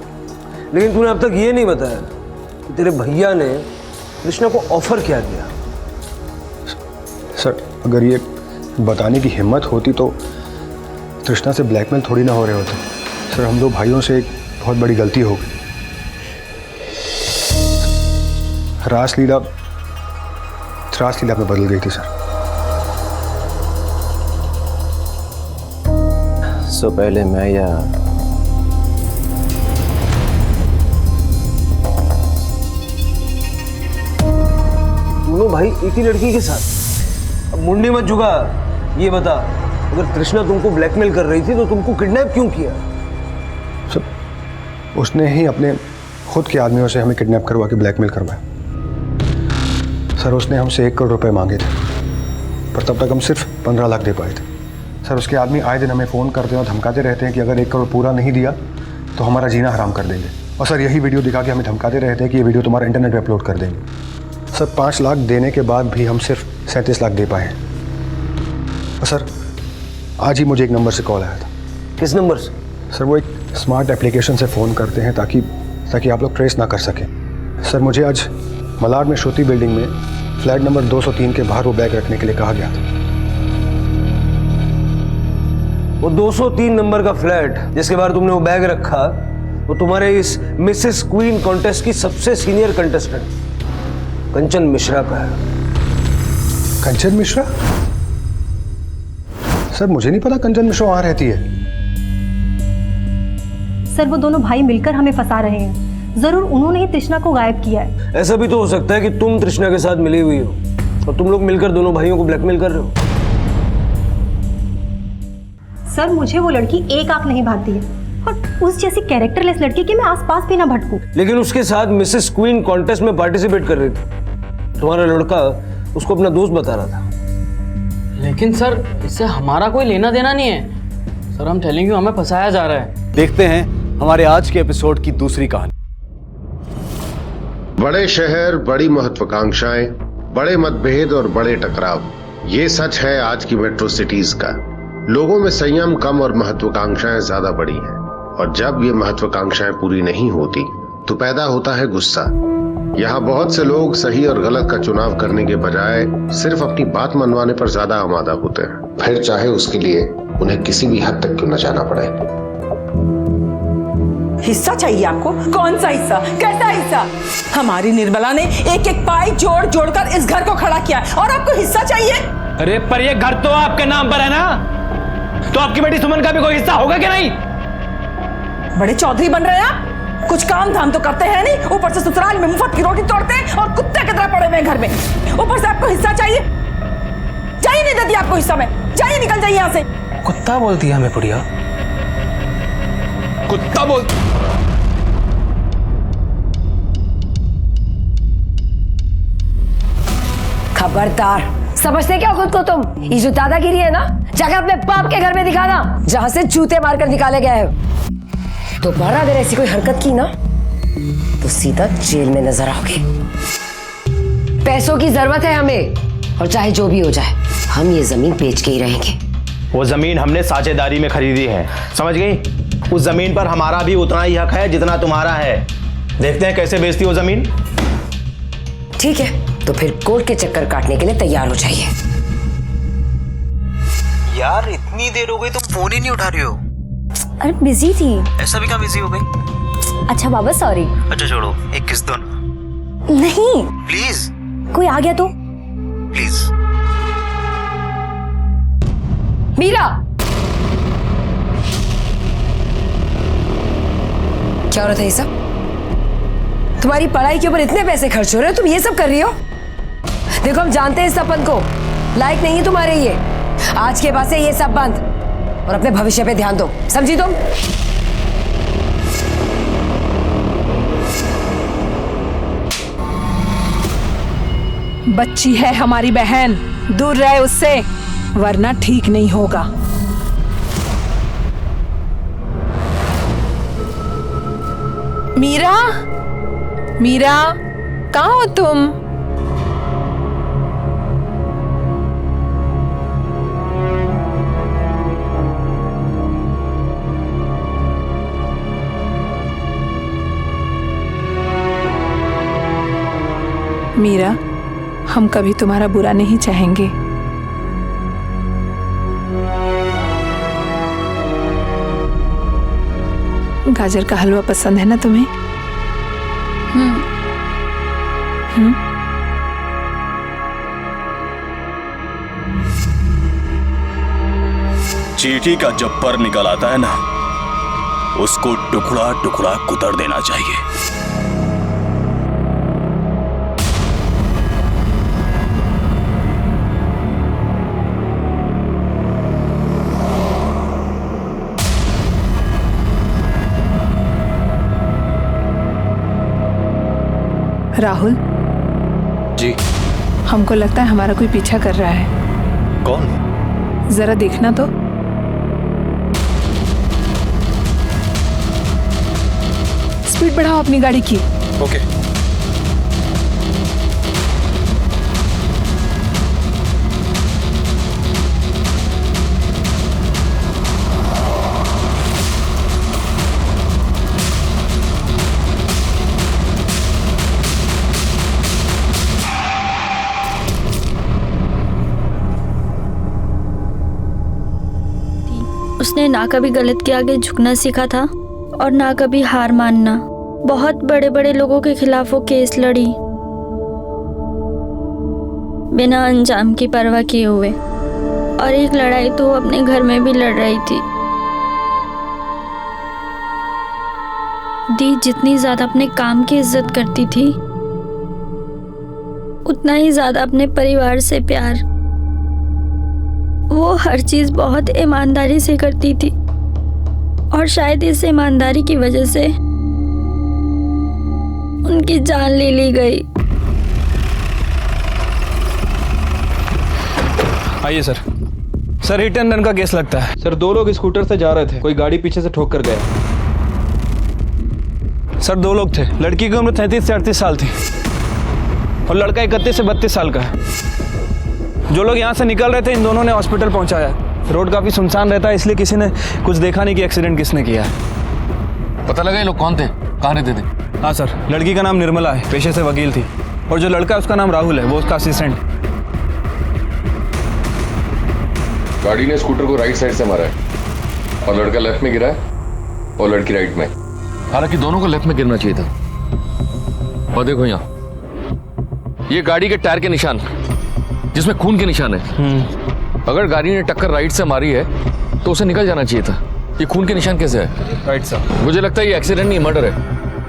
लेकिन तूने अब तक ये नहीं बताया कि तेरे भैया ने कृष्णा को ऑफर क्या किया। सर अगर ये बताने की हिम्मत होती तो तृष्णा से ब्लैकमेल थोड़ी ना हो रहे होते। सर हम दो भाइयों से एक बहुत बड़ी गलती हो गई। रासलीला में बदल गई थी सर। सो पहले मैं या दोनों भाई एक ही लड़की के साथ। अब मुंडी मत झुका, ये बता अगर तृष्णा तुमको ब्लैकमेल कर रही थी तो तुमको किडनैप क्यों किया? सर उसने ही अपने खुद के आदमियों से हमें किडनैप करवा के ब्लैकमेल करवाया। सर उसने हमसे 1 करोड़ रुपए मांगे थे, पर तब तक हम सिर्फ 15 लाख दे पाए थे। सर उसके आदमी आए दिन हमें फ़ोन करते हैं और धमकाते रहते हैं कि अगर 1 करोड़ पूरा नहीं दिया तो हमारा जीना हराम कर देंगे। और सर यही वीडियो दिखा के हमें धमकाते रहते हैं कि ये वीडियो तुम्हारा इंटरनेट पे अपलोड कर देंगे। सर 5 लाख देने के बाद भी हम सिर्फ 37 लाख दे पाए हैं। और सर आज ही मुझे एक नंबर से कॉल आया था। किस नंबर से? सर वो एक स्मार्ट एप्लीकेशन से फ़ोन करते हैं ताकि आप लोग ट्रेस ना कर सकें। सर मुझे आज मलाड में श्रुति बिल्डिंग में फ्लैट नंबर 203 के बाहर वो बैग रखने के लिए कहा गया था। वो 203 नंबर का फ्लैट जिसके बाहर तुमने वो बैग रखा, वो तुम्हारे इस मिसेस क्वीन कॉन्टेस्ट की सबसे सीनियर कंटेस्टेंट कंचन मिश्रा का है। कंचन मिश्रा? सर मुझे नहीं पता कंचन मिश्रा वहां रहती है। सर वो दोनों भाई मिलकर हमें फंसा रहे हैं। जरूर उन्होंने ही तृष्णा को गायब किया है। ऐसा भी तो हो सकता है कि तुम तृष्णा के साथ मिली हुई हो और तुम लोग मिलकर दोनों भाइयों को ब्लैकमेल कर रहे हो। सर मुझे वो लड़की एक आंख नहीं भाती है और उस जैसी कैरेक्टरलेस लड़की के मैं आसपास भी ना भटकूं। लेकिन उसके साथ मिसेस क्वीन कॉन्टेस्ट में पार्टिसिपेट कर रही थी। तुम्हारा लड़का उसको अपना दोस्त बता रहा था। लेकिन सर इससे हमारा कोई लेना देना नहीं है। सर हम टेलिंग यू, हमें फंसाया जा रहा है। देखते हैं हमारे आज के एपिसोड की दूसरी कहानी। बड़े शहर, बड़ी महत्वाकांक्षाएं, बड़े मतभेद और बड़े टकराव, ये सच है आज की मेट्रो सिटीज का। लोगों में संयम कम और महत्वाकांक्षाएं ज्यादा बड़ी हैं। और जब ये महत्वाकांक्षाएं पूरी नहीं होती तो पैदा होता है गुस्सा। यहाँ बहुत से लोग सही और गलत का चुनाव करने के बजाय सिर्फ अपनी बात मनवाने पर ज्यादा आमादा होते हैं, फिर चाहे उसके लिए उन्हें किसी भी हद तक क्यों न जाना पड़े। हिस्सा चाहिए आपको? कौन सा हिस्सा? कैसा हिस्सा? हमारी निर्मला ने एक एक पाई जोड़ जोड़कर इस घर को खड़ा किया और आपको हिस्सा चाहिए? अरे पर ये घर तो आपके नाम पर है ना, तो आपकी बेटी सुमन का भी कोई हिस्सा होगा क्या? नहीं। बड़े चौधरी बन रहे हैं आप। कुछ काम धाम तो करते हैं नहीं, ऊपर से ससुराल में मुफ्त की रोटी तोड़ते हैं और कुत्ते की तरह पड़े हुए घर में। ऊपर से आपको हिस्सा चाहिए? जाइए, नहीं देती आपको हिस्सा में। जाइए, निकल जाइए यहाँ से। कुत्ता बोलती है हमें बुढ़िया? कुत्ता बोल? खबरदार, समझते क्या खुद को तुम? ये जो दादागिरी है ना, जाकर अपने बाप के घर में दिखाना जहां से जूते मारकर निकाले गए हो। दोबारा अगर ऐसी कोई हरकत की ना तो सीधा जेल में नजर आओगे। पैसों की जरूरत है हमें, और चाहे जो भी हो जाए हम ये जमीन बेच के ही रहेंगे। वो जमीन हमने साझेदारी में खरीदी है, समझ गई? उस जमीन पर हमारा भी उतना ही हक है जितना तुम्हारा है। देखते हैं कैसे बेचती हो जमीन। ठीक है, तो फिर कोर्ट के चक्कर काटने के लिए तैयार हो जाइए। यार इतनी देर हो गई, तुम फोन ही नहीं उठा रही हो। अरे बिजी थी। ऐसा भी क्या बिजी हो गई? अच्छा बाबा सॉरी। अच्छा छोड़ो, एक किस दो ना। नहीं प्लीज। कोई आ गया तो? प्लीज। मीरा, क्या हो रहा था ये सब? तुम्हारी पढ़ाई के ऊपर इतने पैसे खर्च हो रहे हो, तुम ये सब कर रही हो? देखो हम जानते हैं इस सपन को, लायक नहीं है तुम्हारे ये। आज के बाद से ये सब बंद और अपने भविष्य पे ध्यान दो, समझी तुम? बच्ची है हमारी बहन, दूर रहे उससे, वरना ठीक नहीं होगा। मीरा, मीरा, कहाँ हो तुम? मीरा, हम कभी तुम्हारा बुरा नहीं चाहेंगे। गाजर का हलवा पसंद है ना तुम्हें? चींटी का जब पर निकल आता है ना, उसको टुकड़ा टुकड़ा कुतर देना चाहिए। राहुल जी, हमको लगता है हमारा कोई पीछा कर रहा है। कौन? जरा देखना तो। स्पीड बढ़ाओ अपनी गाड़ी की। ओके। उसने ना कभी गलत के आगे झुकना सीखा था और ना कभी हार मानना। बहुत बड़े बड़े लोगों के खिलाफ वो केस लड़ी, बिना अंजाम की परवाह किए हुए। और एक लड़ाई तो वो अपने घर में भी लड़ रही थी। दी जितनी ज्यादा अपने काम की इज्जत करती थी, उतना ही ज्यादा अपने परिवार से प्यार। वो हर चीज बहुत ईमानदारी से करती थी और शायद इस ईमानदारी की वजह से उनकी जान ले ली गई। आइए sir. Sir, hit and run का केस लगता है। सर, 2 लोग स्कूटर से जा रहे थे, कोई गाड़ी पीछे से ठोक कर गया। सर, 2 लोग थे। लड़की की उम्र 33 से 38 साल थी और लड़का 31 से 32 साल का है। जो लोग यहाँ से निकल रहे थे, इन दोनों ने हॉस्पिटल पहुँचाया। रोड काफ़ी सुनसान रहता है, इसलिए किसी ने कुछ देखा नहीं कि एक्सीडेंट किसने किया है। पता लगा ये लोग कौन थे, कहाँ रहते थे? हाँ सर, लड़की का नाम निर्मला है, पेशे से वकील थी। और जो लड़का है उसका नाम राहुल है, वो उसका असिस्टेंट। गाड़ी ने स्कूटर को राइट साइड से मारा है और लड़का लेफ्ट में गिरा है और लड़की राइट में। हालांकि दोनों को लेफ्ट में गिरना चाहिए था। और देखो यहाँ ये गाड़ी के टायर के निशान, जिसमें खून के निशान है। अगर गाड़ी ने टक्कर राइट से मारी है तो उसे निकल जाना चाहिए था। ये खून के निशान कैसे है? Right sir. मुझे लगता है ये एक्सीडेंट नहीं, मर्डर है।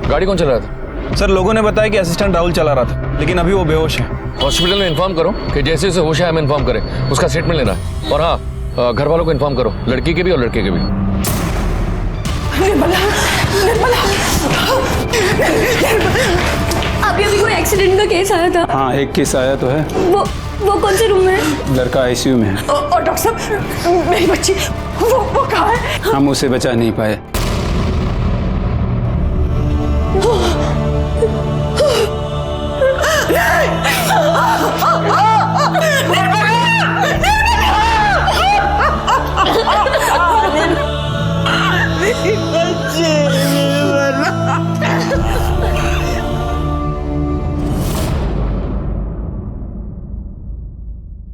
गाड़ी कौन चला रहा था? सर, लोगों ने बताया कि असिस्टेंट राहुल चला रहा था, लेकिन अभी वो बेहोश है। हॉस्पिटल में इन्फॉर्म करो कि जैसे उसे होश है हमें इन्फॉर्म करें, उसका स्टेटमेंट लेना है। और हाँ, घर वालों को इन्फॉर्म करो, लड़की के भी और लड़के के भी। अभी अभी कोई एक्सीडेंट का केस आया था। हाँ, एक केस आया तो है। वो कौन से रूम में है? लड़का आईसीयू में है। और डॉक्टर साहब, मेरी बच्ची वो कहाँ है? हम उसे बचा नहीं पाए।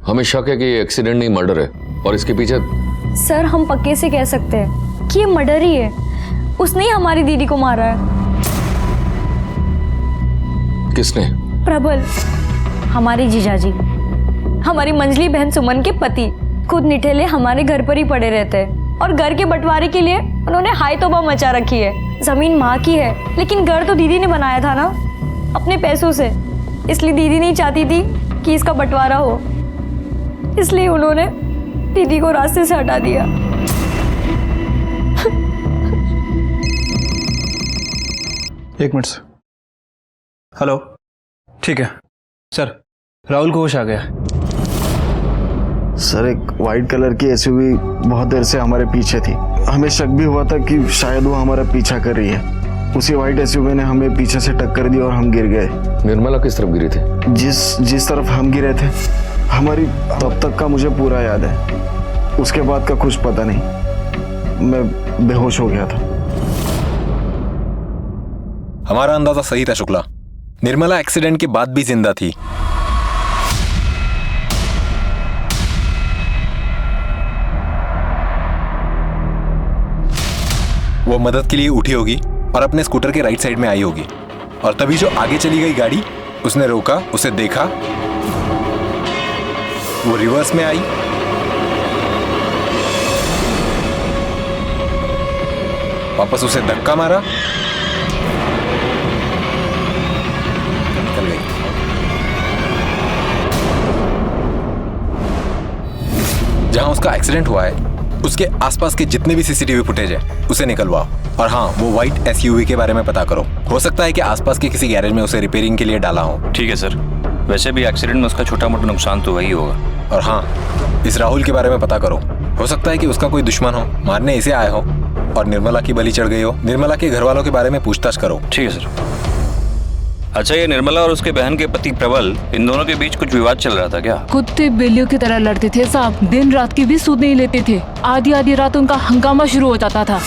हमें शक है कि ये एक्सीडेंट नहीं, मर्डर है। और इसके पीछे सर, हम पक्के से कह सकते हैं कि ये मर्डर ही है। उसने ही हमारी दीदी को मारा है। किसने? प्रबल, हमारी जीजाजी, हमारी मंजली बहन सुमन के पति। खुद निठेले हमारे घर पर ही पड़े रहते हैं और घर के बंटवारे के लिए उन्होंने हाय तौबा मचा रखी है। जमीन माँ की है, लेकिन घर तो दीदी ने बनाया था ना, अपने पैसों से। इसलिए दीदी नहीं चाहती थी कि इसका बंटवारा हो, इसलिए उन्होंने दीदी को रास्ते से हटा दिया। एक मिनट सर। हेलो, ठीक है सर, राहुल को होश आ गया। सर, एक वाइट कलर की एसयूवी बहुत देर से हमारे पीछे थी। हमें शक भी हुआ था कि शायद वो हमारा पीछा कर रही है। उसी वाइट एसयूवी ने हमें पीछे से टक्कर दी और हम गिर गए। निर्मला किस तरफ गिरी थी? जिस तरफ हम गिरे थे। हमारी तब तक का मुझे पूरा याद है, उसके बाद का कुछ पता नहीं। मैं बेहोश हो गया था। हमारा अंदाजा सही था शुक्ला। निर्मला एक्सीडेंट के बाद भी जिंदा थी। वो मदद के लिए उठी होगी और अपने स्कूटर के राइट साइड में आई होगी, और तभी जो आगे चली गई गाड़ी, उसने रोका, उसे देखा, वो रिवर्स में आई, वापस उसे धक्का मारा, निकल गई। जहां उसका एक्सीडेंट हुआ है उसके आसपास के जितने भी सीसीटीवी फुटेज है उसे निकलवाओ, और हाँ, वो व्हाइट एसयूवी के बारे में पता करो। हो सकता है कि आसपास के किसी गैरेज में उसे रिपेयरिंग के लिए डाला हो। ठीक है सर, वैसे भी एक्सीडेंट में उसका छोटा मोटा नुकसान तो वही होगा। और हाँ, इस राहुल के बारे में पता करो। हो सकता है कि उसका कोई दुश्मन हो, मारने इसे आए हो और निर्मला की बलि चढ़ गई हो। निर्मला के घर वालों के बारे में पूछताछ करो। ठीक है सर। अच्छा, ये निर्मला और उसके बहन के पति प्रबल, इन दोनों के बीच कुछ विवाद चल रहा था क्या? कुत्ते बिल्लियों की तरह लड़ते थे साहब, दिन रात की भी सुध नहीं लेते थे। आधी आधी रात उनका हंगामा शुरू हो जाता था।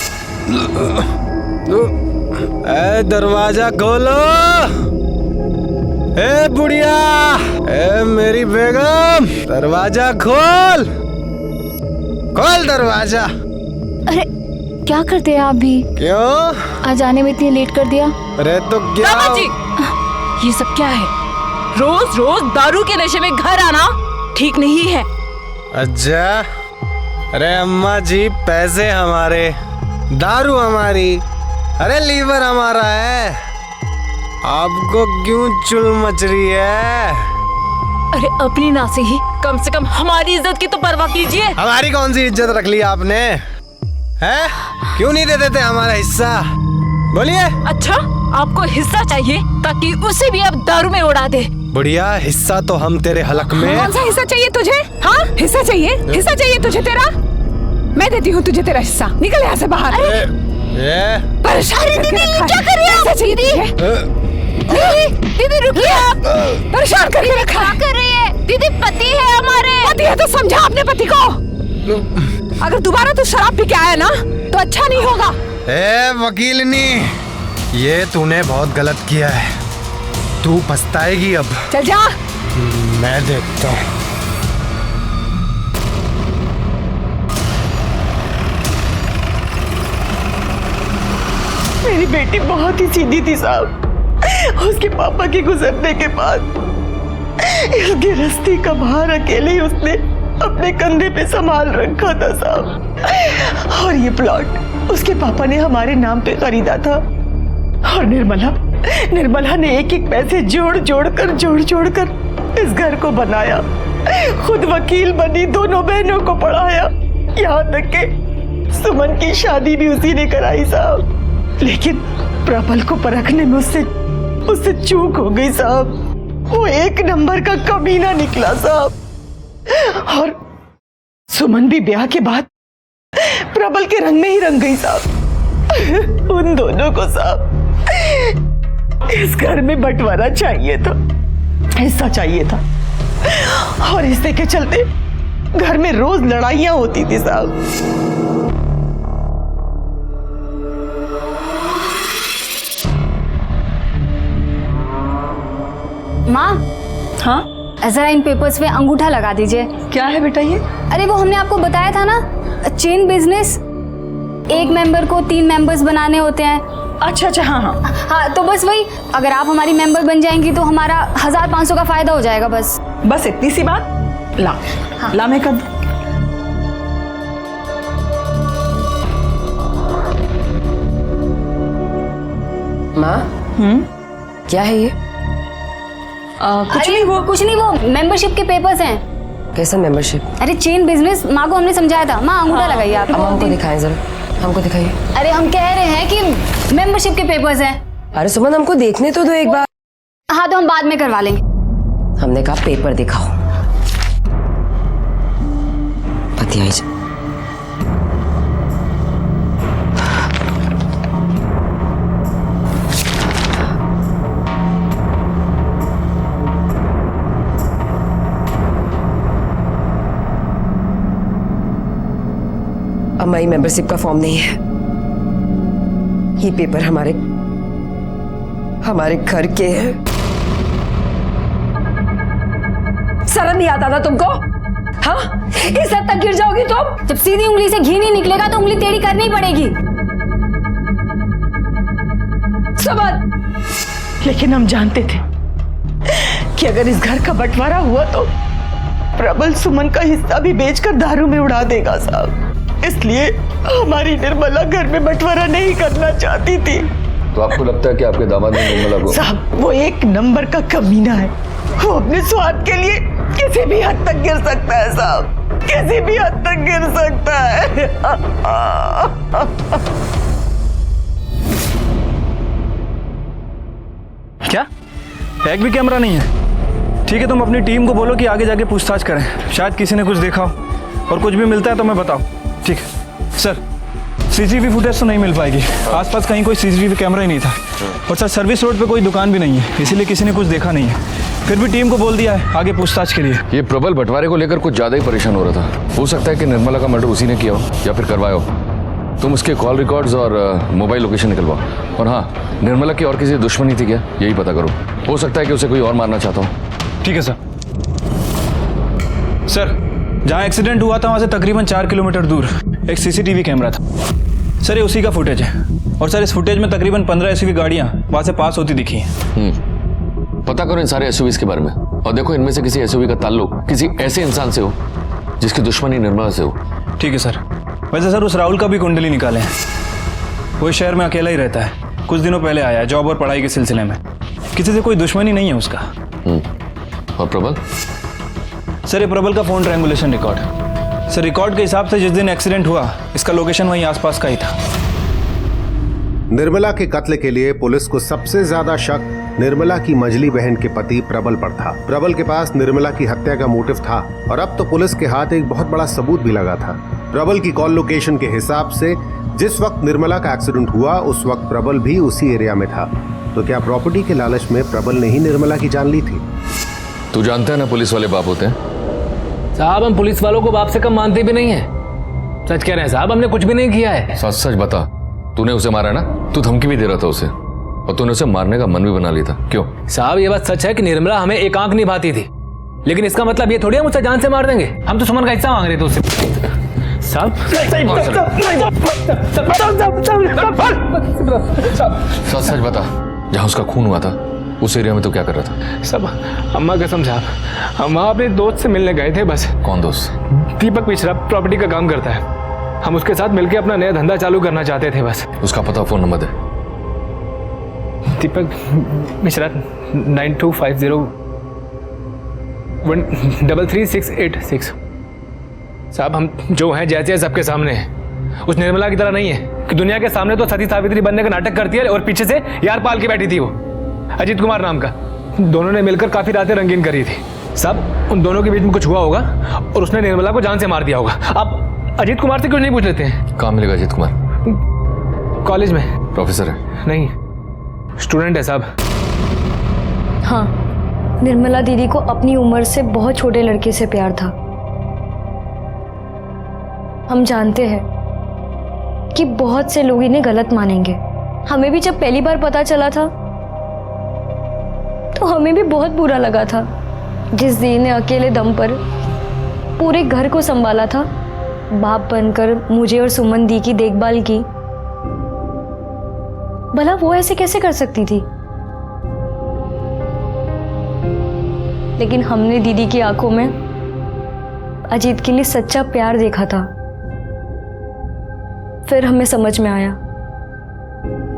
ए दरवाजा खोलो, ए बुढ़िया, ए मेरी बेगम, दरवाजा खोल, खोल दरवाजा। अरे क्या करते हैं आप भी? क्यों? आज आने में इतनी लेट कर दिया? अरे तो क्या? ये सब क्या है? रोज रोज दारू के नशे में घर आना ठीक नहीं है। अच्छा, अरे अम्मा जी, पैसे हमारे, दारू हमारी, अरे लीवर हमारा है, आपको क्यों चुल मच रही है? अरे अपनी ना से ही कम से कम हमारी इज्जत की तो परवाह कीजिए। हमारी कौन सी इज्जत रख ली आपने? हैं? क्यों नहीं दे देते हमारा हिस्सा? बोलिए। अच्छा, आपको हिस्सा चाहिए ताकि उसे भी आप दारू में उड़ा दे। बुढ़िया, हिस्सा तो हम तेरे हलक में। कौन सा हिस्सा चाहिए तुझे? हाँ, हिस्सा चाहिए? हिस्सा चाहिए तुझे तेरा? मैं देती हूँ तुझे तेरा हिस्सा। निकल यहाँ से बाहर। परेशान करके रखा है। क्या कर रही हो? हिस्सा चाहिए तुझे? दीदी रुकिए, परेशान करके रखा है। क्या कर रही है? दीदी पति है हमारे। पति है तो समझा अपने पति को। अगर दोबारा तू शराब पी के आया ना तो अच्छा नहीं होगा। ए वकीलनी, ये तूने बहुत गलत किया है, तू पछताएगी अब। चल जा। मैं देखता हूँ। मेरी बेटी बहुत ही सीधी थी साहब। उसके पापा के गुजरने के बाद इस गृहस्थी का भार अकेले ही उसने अपने कंधे पे संभाल रखा था साहब। और ये प्लॉट उसके पापा ने हमारे नाम पे खरीदा था, और निर्मला ने एक एक पैसे जोड़ जोड़ कर इस घर को बनाया। खुद वकील बनी, दोनों बहनों को पढ़ाया, यहाँ तक के सुमन की शादी भी उसी ने कराई साहब। लेकिन प्रबल को परखने में उससे चूक हो गई साहब। वो एक नंबर का कमीना निकला साहब। और सुमन भी ब्याह के बाद प्रबल के रंग में ही रंग गई साहब। उन दोनों को साहब इस घर में बंटवारा चाहिए था, हिस्सा चाहिए था, और हिस्से के चलते घर में रोज लड़ाइयां होती थी साहब। माँ। हाँ, जरा इन पेपर्स पे अंगूठा लगा दीजिए। क्या है बेटा ये? अरे वो हमने आपको बताया था ना, चेन बिजनेस, एक मेंबर को 3 मेंबर्स बनाने होते हैं। अच्छा, हाँ, तो बस वही, अगर आप हमारी मेंबर बन जाएंगी तो हमारा 1500 का फायदा हो जाएगा। बस इतनी सी बात। ला, हाँ। ला मैं कर दूं। माँ, क्या है ये? कुछ नहीं, वो मेंबरशिप के पेपर्स हैं। कैसा मेंबरशिप? अरे चेन बिजनेस, माँ को हमने समझाया था। माँ अंगूठा लगाइए आप। अब हमको दिखाएं जरा, हमको दिखाइए। अरे हम कह रहे हैं कि मेंबरशिप के पेपर्स हैं। अरे सुमन, हमको देखने तो दो एक बार। हाँ, तो हम बाद में करवा लेंगे। हमने कहा पेपर दिखाओ। पति आई। हमारी मेंबरशिप का फॉर्म नहीं है। ये पेपर हमारे घर के हैं। शर्म नहीं आता था तुमको? हाँ, इस हद तक गिर जाओगी तुम? जब सीधी उंगली से घी नहीं निकलेगा तो उंगली टेढ़ी करनी पड़ेगी। समझ। लेकिन हम जानते थे कि अगर इस घर का बंटवारा हुआ तो प्रबल सुमन का हिस्सा भी बेचकर दारू में उड़ा देगा साहब। इसलिए हमारी निर्मला घर में बंटवारा नहीं करना चाहती थी। तो आपको लगता है कि आपके दामाद ने निर्मला को? साहब, वो एक नंबर का कमीना है। वो अपने स्वार्थ के लिए किसी भी हद तक गिर सकता है साहब, किसी भी हद तक गिर सकता है। क्या एक भी कैमरा नहीं है? ठीक है, तुम अपनी टीम को बोलो कि आगे जाके पूछताछ करें, शायद किसी ने कुछ देखा हो, और कुछ भी मिलता है तो मैं बताऊं। ठीक है सर, सीसीटीवी फुटेज तो नहीं मिल पाएगी, आसपास कहीं कोई सीसीटीवी कैमरा ही नहीं था, और सर सर्विस रोड पे कोई दुकान भी नहीं है, इसीलिए किसी ने कुछ देखा नहीं है। फिर भी टीम को बोल दिया है आगे पूछताछ के लिए। ये प्रबल बंटवारे को लेकर कुछ ज्यादा ही परेशान हो रहा था। हो सकता है कि निर्मला का मर्डर उसी ने किया हो या फिर करवाया हो। तुम उसके कॉल रिकॉर्ड्स और मोबाइल लोकेशन निकलवाओ, और हाँ, निर्मला की और किसी दुश्मनी थी क्या, यही पता करो। हो सकता है कि उसे कोई और मारना चाहता हो। ठीक है सर। सर, जहाँ एक्सीडेंट हुआ था वहाँ से तकरीबन 4 किलोमीटर दूर एक सीसीटीवी कैमरा था सर, ये उसी का फुटेज है। और सर, इस फुटेज में तकरीबन 15 एसयूवी गाड़ियाँ वहाँ से पास होती दिखी हैं। पता करो इन सारे एसयूवीज के बारे में, और देखो इनमें से किसी एसयूवी का ताल्लुक किसी ऐसे इंसान से हो जिसकी दुश्मनी निर्मला से हो। ठीक है सर। वैसे सर, उस राहुल का भी कुंडली निकाले हैं, वो शहर में अकेला ही रहता है, कुछ दिनों पहले आया जॉब और पढ़ाई के सिलसिले में, किसी से कोई दुश्मनी नहीं है उसका। और प्रबल? सर, ये प्रबल का phone triangulation record. Sir, record के हिसाब से जिस दिन एक्सीडेंट हुआ इसका लोकेशन वहीं आसपास का ही था। निर्मला के कत्ल के लिए पुलिस को सबसे ज्यादा शक निर्मला की मझली बहन के पति प्रबल पर था। प्रबल के पास निर्मला की हत्या का मोटिव था, और अब तो पुलिस के हाथ एक बहुत बड़ा सबूत भी लगा था। प्रबल की कॉल लोकेशन के हिसाब से जिस वक्त निर्मला का एक्सीडेंट हुआ उस वक्त प्रबल भी उसी एरिया में था। तो क्या प्रॉपर्टी के लालच में प्रबल ने ही निर्मला की जान ली थी? तू जानता है ना पुलिस वाले बाप होते हैं। साहब, हम पुलिस वालों को बाप से कम मानते भी नहीं है। सच कह रहे हैं साहब, हमने कुछ भी नहीं किया है। सच सच बता, तूने उसे मारा ना? तू धमकी भी दे रहा था उसे, और तूने उसे मारने का मन भी बना लिया था, क्यों? साहब, ये बात सच है कि निर्मला हमें एक आंख निभाती थी, लेकिन इसका मतलब ये थोड़ी हम उसे जान से मार देंगे। हम तो सुमन का हिस्सा मांग रहे थे उससे। साहब, सच सच बता, जहाँ उसका खून हुआ था उस एरिया में तो क्या कर रहा था? सब अम्मा कसम साहब, हम वहाँ अपने दोस्त से मिलने गए थे बस। कौन दोस्त? दीपक मिश्रा, प्रॉपर्टी का काम करता है। हम उसके साथ मिलकर अपना नया धंधा चालू करना चाहते थे बस। उसका पता, फोन नंबर दे। दीपक मिश्रा 9250 1333686। साहब, हम जो हैं जैसे सबके सामने हैं, उस निर्मला की तरह नहीं है कि दुनिया के सामने तो सती सावित्री बनने का नाटक करती है और पीछे से यार पाल के बैठी थी वो अजीत कुमार नाम का। दोनों ने मिलकर काफी रातें रंगीन करी थी। सब उन दोनों के बीच में कुछ हुआ होगा और उसने निर्मला को जान से मार दिया होगा। आप अजीत कुमार से क्यों नहीं पूछ लेते हैं? कहाँ मिलेगा अजीत कुमार? कॉलेज में। प्रोफेसर है? नहीं, स्टूडेंट है साहब। हाँ, निर्मला दीदी को अपनी उम्र से बहुत छोटे लड़के से प्यार था। हम जानते हैं कि बहुत से लोग इन्हें गलत मानेंगे। हमें भी जब पहली बार पता चला था तो हमें भी बहुत बुरा लगा था। जिस दीदी ने अकेले दम पर पूरे घर को संभाला था, बाप बनकर मुझे और सुमन दी की देखभाल की, भला वो ऐसे कैसे कर सकती थी? लेकिन हमने दीदी की आंखों में अजीत के लिए सच्चा प्यार देखा था। फिर हमें समझ में आया,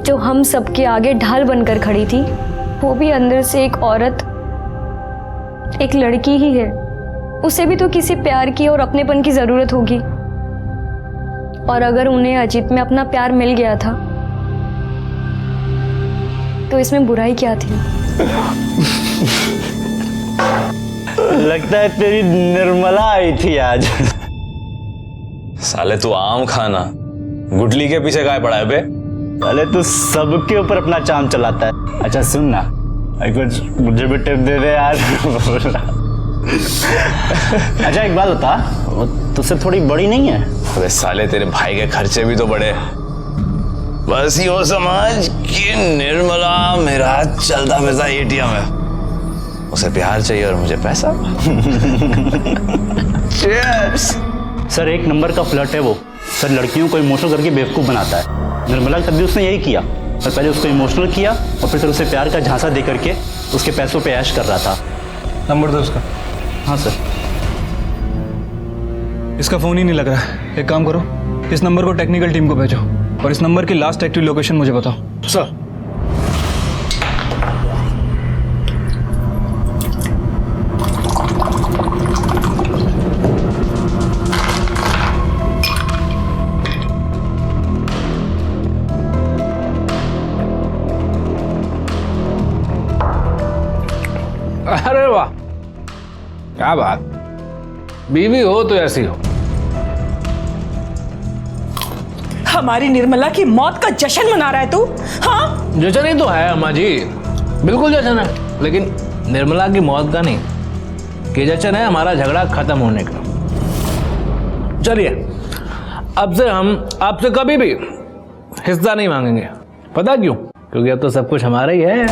जो हम सबके आगे ढाल बनकर खड़ी थी, वो भी अंदर से एक औरत, एक लड़की ही है। उसे भी तो किसी प्यार की और अपनेपन की जरूरत होगी। और अगर उन्हें अजीत में अपना प्यार मिल गया था तो इसमें बुराई क्या थी? लगता है तेरी निर्मला आई थी आज। साले तू आम खाना गुटली के पीछे काय पड़ा है बे? साले तू सबके ऊपर अपना चाम चलाता है। अच्छा सुन ना, कुछ मुझे भी टिप दे दे यार। अच्छा एक बात बता, वो तुझसे थोड़ी बड़ी नहीं है? अरे साले तेरे भाई के खर्चे भी तो बड़े। बस यो समझ कि निर्मला मेरा चलता फिरता एटीएम है। उसे प्यार चाहिए और मुझे पैसा। Cheers! सर एक नंबर का फ्लर्ट है वो। सर लड़कियों को इमोशनल करके बेवकूफ़ बनाता है। निर्मला के साथ भी उसने यही किया। और पहले उसको इमोशनल किया और फिर उसे प्यार का झांसा दे करके उसके पैसों पे ऐश कर रहा था। नंबर दो उसका। हाँ सर। इसका फ़ोन ही नहीं लग रहा है। एक काम करो, इस नंबर को टेक्निकल टीम को भेजो और इस नंबर की लास्ट एक्टिव लोकेशन मुझे बताओ। सर। अरे वाह, क्या बात, बीवी हो तो ऐसी हो। हमारी निर्मला की मौत का जश्न मना रहा है तू? हाँ, जश्न ही तो है अम्मा जी, बिल्कुल जश्न है, लेकिन निर्मला की मौत का नहीं, कि जश्न है हमारा झगड़ा खत्म होने का। चलिए, अब से हम आपसे कभी भी हिस्सा नहीं मांगेंगे। पता क्यों? क्योंकि अब तो सब कुछ हमारा ही है।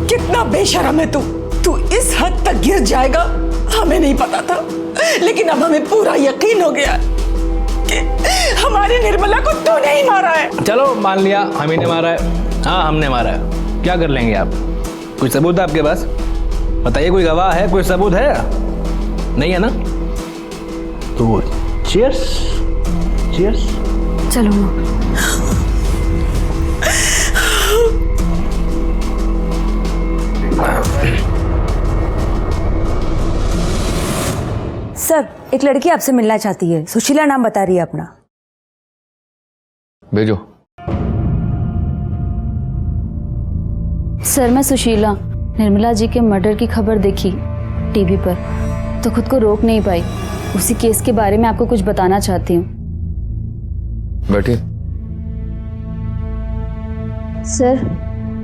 कितना बेशरम है तू। तू इस हद तक गिर जाएगा हमें नहीं पता था, लेकिन अब हमें पूरा यकीन हो गया कि हमारी निर्मला को तूने ही मारा है। चलो मान लिया हम ही ने मारा है। हाँ हमने मारा है, क्या कर लेंगे आप? कुछ सबूत है आपके पास? बताइए, कोई गवाह है, कोई सबूत है? नहीं है ना? तो चीयर्स। चीयर्स। चलो सर, एक लड़की आपसे मिलना चाहती है। सुशीला नाम बता रही है अपना। भेजो। सर, मैं सुशीला निर्मला जी के मर्डर की खबर देखी टीवी पर, तो खुद को रोक नहीं पाई। उसी केस के बारे में आपको कुछ बताना चाहती हूँ। बैठिए। सर,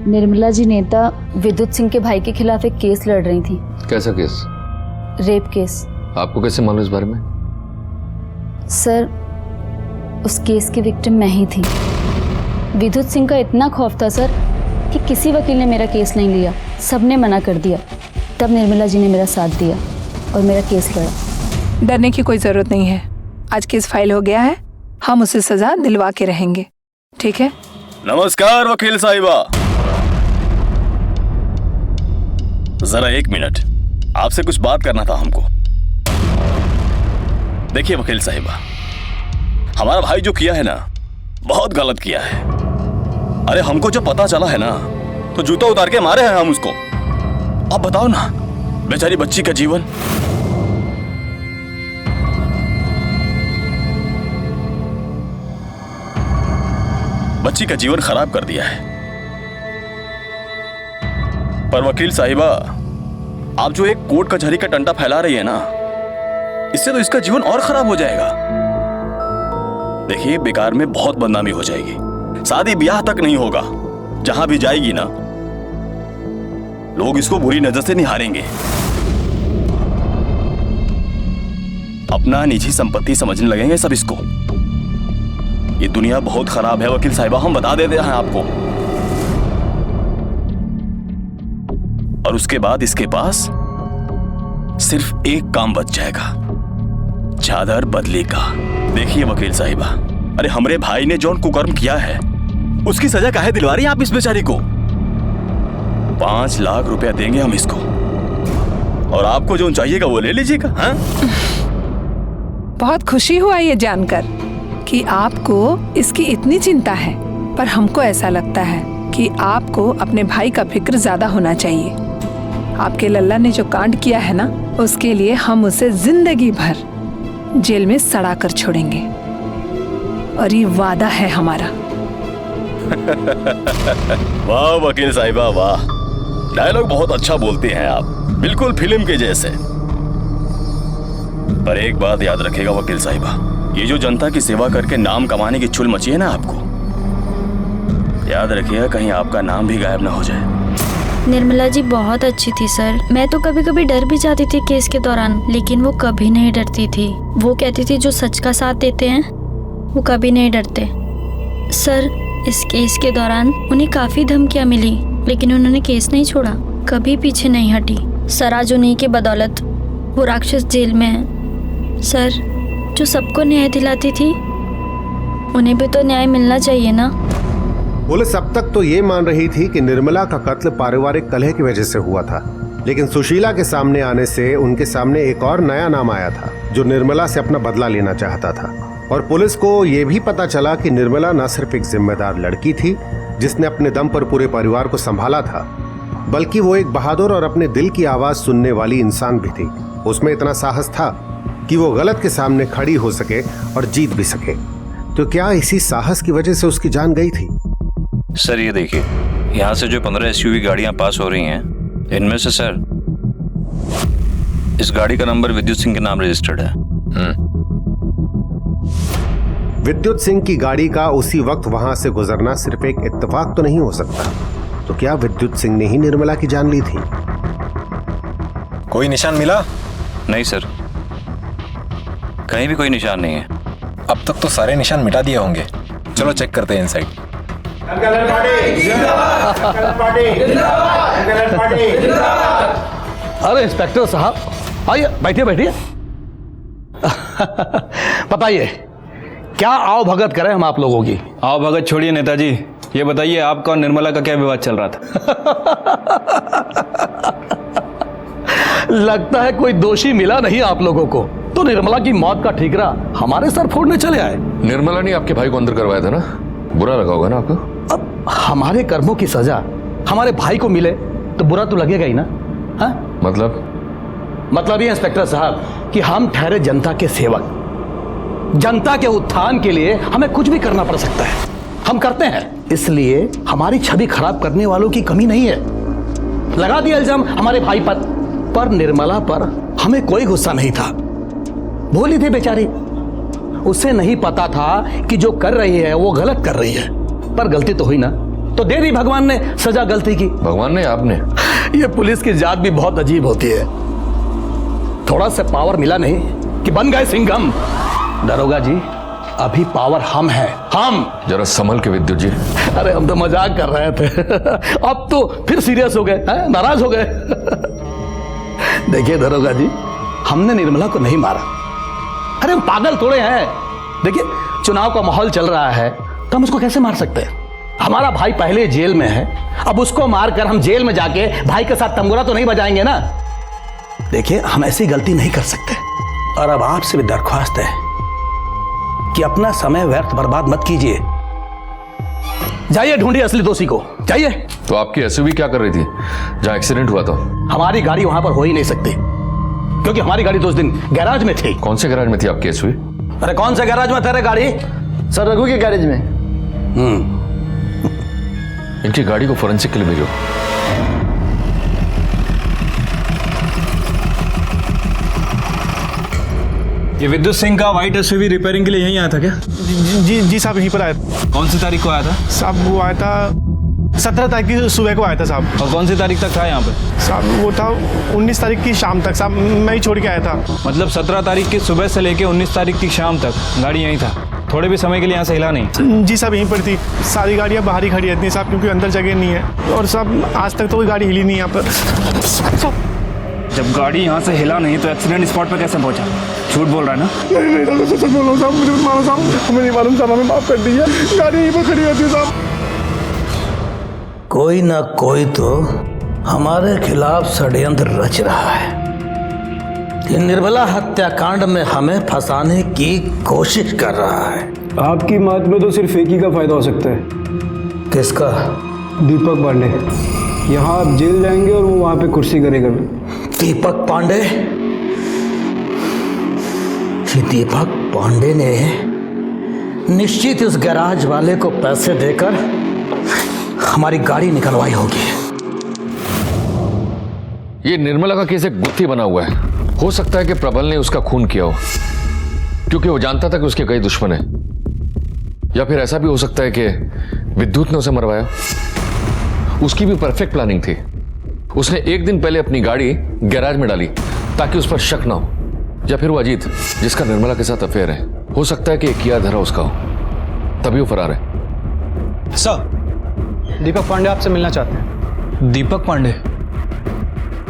निर्मला जी नेता विद्युत सिंह के भाई के खिलाफ एक केस लड़ रही थी। कैसा केस? Rape case. आपको कैसे मालूम इस बारे में? सर, उस केस की विक्टिम मैं ही थी। विद्युत सिंह का इतना खौफ था सर कि किसी वकील ने मेरा केस नहीं लिया, सबने मना कर दिया। तब निर्मला जी ने मेरा साथ दिया और मेरा केस लड़ा। डरने की कोई ज़रूरत नहीं है। आज केस फाइल हो गया है, हम उसे सज़ा दिलवा के रहेंगे, ठीक है? नमस्कार वकील साहिबा। जरा एक मिनट, आपसे कुछ बात करना था हमको। देखिए वकील साहिबा, हमारा भाई जो किया है ना, बहुत गलत किया है। अरे हमको जो पता चला है ना, तो जूता उतार के मारे हैं हम उसको। अब बताओ ना, बेचारी बच्ची का जीवन। बच्ची का जीवन खराब कर दिया है। पर वकील साहिबा, आप जो एक कोर्ट कचहरी का टंटा फैला रही है ना, इससे तो इसका जीवन और खराब हो जाएगा। देखिए, बेकार में बहुत बदनामी हो जाएगी, शादी ब्याह तक नहीं होगा। जहां भी जाएगी ना, लोग इसको बुरी नजर से निहारेंगे, अपना निजी संपत्ति समझने लगेंगे सब इसको। ये दुनिया बहुत खराब है वकील साहिबा, हम बता देते हैं आपको। और उसके बाद इसके पास सिर्फ एक काम बच जाएगा, चादर बदली का। देखिए वकील साहिबा, अरे हमरे भाई ने जो कुकर्म किया है, उसकी सजा काहे दिलवा रही हैं आप इस बेचारी को? 5 लाख रुपया देंगे हम इसको, और आपको जो चाहिएगा वो ले लीजिएगा। हाँ? बहुत खुशी हुआ ये जानकर कि आपको इसकी इतनी चिंता है, पर हमको ऐसा लगता है कि आपको अपने भाई का फिक्र ज्यादा होना चाहिए। आपके लल्ला ने जो कांड किया है ना, उसके लिए हम उसे जिंदगी भर जेल में सड़ा कर छोड़ेंगे, और ये वादा है हमारा। वाह वकील साहिबा वाह, डायलॉग बहुत अच्छा बोलते हैं आप, बिल्कुल फिल्म के जैसे। पर एक बात याद रखिएगा वकील साहिबा, ये जो जनता की सेवा करके नाम कमाने की चुल मची है ना आपको, याद रखिएगा कहीं आपका नाम भी गायब ना हो जाए। निर्मला जी बहुत अच्छी थी सर। मैं तो कभी कभी डर भी जाती थी केस के दौरान, लेकिन वो कभी नहीं डरती थी। वो कहती थी जो सच का साथ देते हैं वो कभी नहीं डरते। सर, इस केस के दौरान उन्हें काफ़ी धमकियाँ मिली, लेकिन उन्होंने केस नहीं छोड़ा, कभी पीछे नहीं हटी। सर, आज उन्हीं की बदौलत वो राक्षस जेल में है। सर, जो सबको न्याय दिलाती थी, उन्हें भी तो न्याय मिलना चाहिए ना। पुलिस अब तक तो ये मान रही थी कि निर्मला का कत्ल पारिवारिक कलह की वजह से हुआ था, लेकिन सुशीला के सामने आने से उनके सामने एक और नया नाम आया था जो निर्मला से अपना बदला लेना चाहता था। और पुलिस को यह भी पता चला कि निर्मला न सिर्फ एक जिम्मेदार लड़की थी जिसने अपने दम पर पूरे परिवार को संभाला था, बल्कि वो एक बहादुर और अपने दिल की आवाज सुनने वाली इंसान भी थी। उसमें इतना साहस था कि वो गलत के सामने खड़ी हो सके और जीत भी सके। तो क्या इसी साहस की वजह से उसकी जान गई थी? सर, ये देखिए, यहाँ से जो 15 SUV गाड़ियां पास हो रही हैं, इनमें से सर इस गाड़ी का नंबर विद्युत सिंह के नाम रजिस्टर्ड है। विद्युत सिंह की गाड़ी का उसी वक्त वहां से गुजरना सिर्फ एक इत्तेफाक तो नहीं हो सकता। तो क्या विद्युत सिंह ने ही निर्मला की जान ली थी? कोई निशान मिला? नहीं सर, कहीं भी कोई निशान नहीं है। अब तक तो सारे निशान मिटा दिए होंगे। चलो चेक करते हैं इनसाइड। अरे इंस्पेक्टर साहब, आइए, बैठिए बैठिए। बताइए, क्या आओ भगत करें हम आप लोगों की? आओ भगत छोड़िए नेताजी, ये बताइए आपका और निर्मला का क्या विवाद चल रहा था? लगता है कोई दोषी मिला नहीं आप लोगों को, तो निर्मला की मौत का ठीकरा हमारे सर फोड़ने चले आए। निर्मला ने आपके भाई को अंदर करवाया था ना, बुरा लगा होगा ना आपको? अब हमारे कर्मों की सजा हमारे भाई को मिले तो बुरा तो लगेगा ही ना। हाँ? मतलब ये इंस्पेक्टर साहब कि हम ठहरे जनता के सेवक, जनता के उत्थान के लिए हमें कुछ भी करना पड़ सकता है, हम करते हैं। इसलिए हमारी छवि खराब करने वालों की कमी नहीं है। लगा दिया इल्जाम हमारे भाई पर निर्मला पर हमें कोई गुस्सा नहीं था। भूली थी बेचारी, उसे नहीं पता था कि जो कर रही है वो गलत कर रही है, पर गलती तो हुई ना, तो दे दी भगवान ने सजा गलती की। भगवान ने? आपने? ये पुलिस की जात भी बहुत अजीब होती है। थोड़ा सा पावर मिला नहीं कि बन गए सिंघम। दरोगा जी, अभी पावर हम हैं, हम। जरा संभल के विद्युत जी। अरे हम तो मजाक कर रहे थे, अब तो फिर सीरियस हो गए, नाराज हो गए। देखिए दरोगा जी, हमने निर्मला को नहीं मारा। अरे हम पागल थोड़े हैं। देखिए, चुनाव का माहौल चल रहा है तो हम उसको कैसे मार सकते हैं? हमारा भाई पहले जेल में है, अब उसको मारकर हम जेल में जाके भाई के साथ तंबूरा तो नहीं बजाएंगे ना। देखिए, हम ऐसी गलती नहीं कर सकते। और अब आपसे भी दरख्वास्त है कि अपना समय व्यर्थ बर्बाद मत कीजिए। जाइए ढूंढिए असली दोषी को, जाइए। तो आपकी एसयूवी क्या कर रही थी जहां एक्सीडेंट हुआ था? हमारी गाड़ी वहां पर हो ही नहीं सकती, क्योंकि हमारी गाड़ी तो उस दिन गैराज में थी। कौन से गैराज में थी आपकी एसयूवी? अरे कौन से गैराज में तेरे गाड़ी? सर, रघु के गैरेज में। इनकी गाड़ी को फोरेंसिक के लिए भेजो। ये विद्युत सिंह का व्हाइट एसयूवी रिपेयरिंग के लिए यहीं आया था क्या? जी साहब, यहीं पर आया था। कौन सी तारीख को आया था साहब? वो आया था 17 तारीख की सुबह को आया था साहब। और कौन सी तारीख तक था यहाँ पे? साहब वो था 19 तारीख की शाम तक साहब, मैं ही छोड़ के आया था। मतलब 17 तारीख की सुबह से लेके 19 तारीख की शाम तक गाड़ी यहीं था, थोड़े भी समय के लिए यहाँ से हिला नहीं? जी साहब, यहीं पर थी। सारी गाड़ियाँ बाहर ही खड़ी रहती हैं साहब, क्योंकि अंदर जगह नहीं है। और साहब आज तक तो कोई गाड़ी हिली नहीं यहाँ पर। जब गाड़ी यहाँ से हिला नहीं तो एक्सीडेंट स्पॉट पर कैसे पहुँचा? झूठ बोल रहा है ना? नहीं, सच बोल रहा हूँ साहब, मुझे मारो साहब, हमें नहीं मालूम साहब, हमें माफ कर दीजिए। गाड़ी यहीं पर खड़ी रहती है साहब। कोई ना कोई तो हमारे खिलाफ षड्यंत्र रच रहा है। ये निर्मला हत्याकांड में हमें फंसाने की कोशिश कर रहा है। आपकी बात में तो सिर्फ एक ही का फायदा हो सकता है। किसका? दीपक पांडे। यहाँ आप जेल जाएंगे और वो वहाँ पे कुर्सी करेगा। दीपक पांडे? दीपक पांडे ने निश्चित इस गैराज वाले को पैसे देकर हमारी गाड़ी निकलवाई होगी। ये निर्मला का केस एक गुत्थी बना हुआ है। हो सकता है कि प्रबल ने उसका खून किया हो, क्योंकि वो जानता था कि उसके कई दुश्मन हैं। या फिर ऐसा भी हो सकता है कि विद्युत ने उसे मरवाया। उसकी भी परफेक्ट प्लानिंग थी। उसने एक दिन पहले अपनी गाड़ी गैराज में डाली ताकि उस पर शक ना हो। या फिर वो अजीत जिसका निर्मला के साथ अफेयर है, हो सकता है कि किया धरा उसका हो, तभी वो फरार है। सर, दीपक पांडे आपसे मिलना चाहते हैं। दीपक पांडे?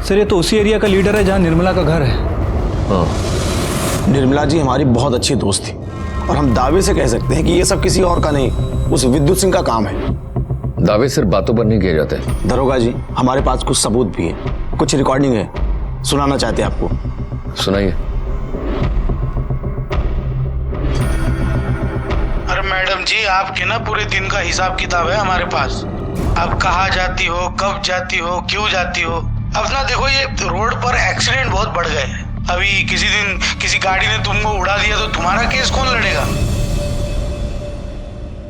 सर ये तो उसी एरिया का लीडर है जहां निर्मला का घर है। हाँ। निर्मला जी हमारी बहुत अच्छी दोस्त थी और हम दावे से कह सकते हैं कि ये सब किसी और का नहीं, उस विद्युत सिंह का काम है। दावे सिर्फ बातों पर नहीं किए जाते। दरोगा जी, हमारे पास कुछ सबूत भी है, कुछ रिकॉर्डिंग है, सुनाना चाहते हैं आपको। सुनाइए। अरे मैडम जी, आपके ना पूरे दिन का हिसाब किताब है हमारे पास। आप कहाँ जाती हो, कब जाती हो, क्यों जाती हो। अब ना देखो, ये रोड पर एक्सीडेंट बहुत बढ़ गए हैं। अभी किसी दिन किसी गाड़ी ने तुमको उड़ा दिया तो तुम्हारा केस कौन लड़ेगा।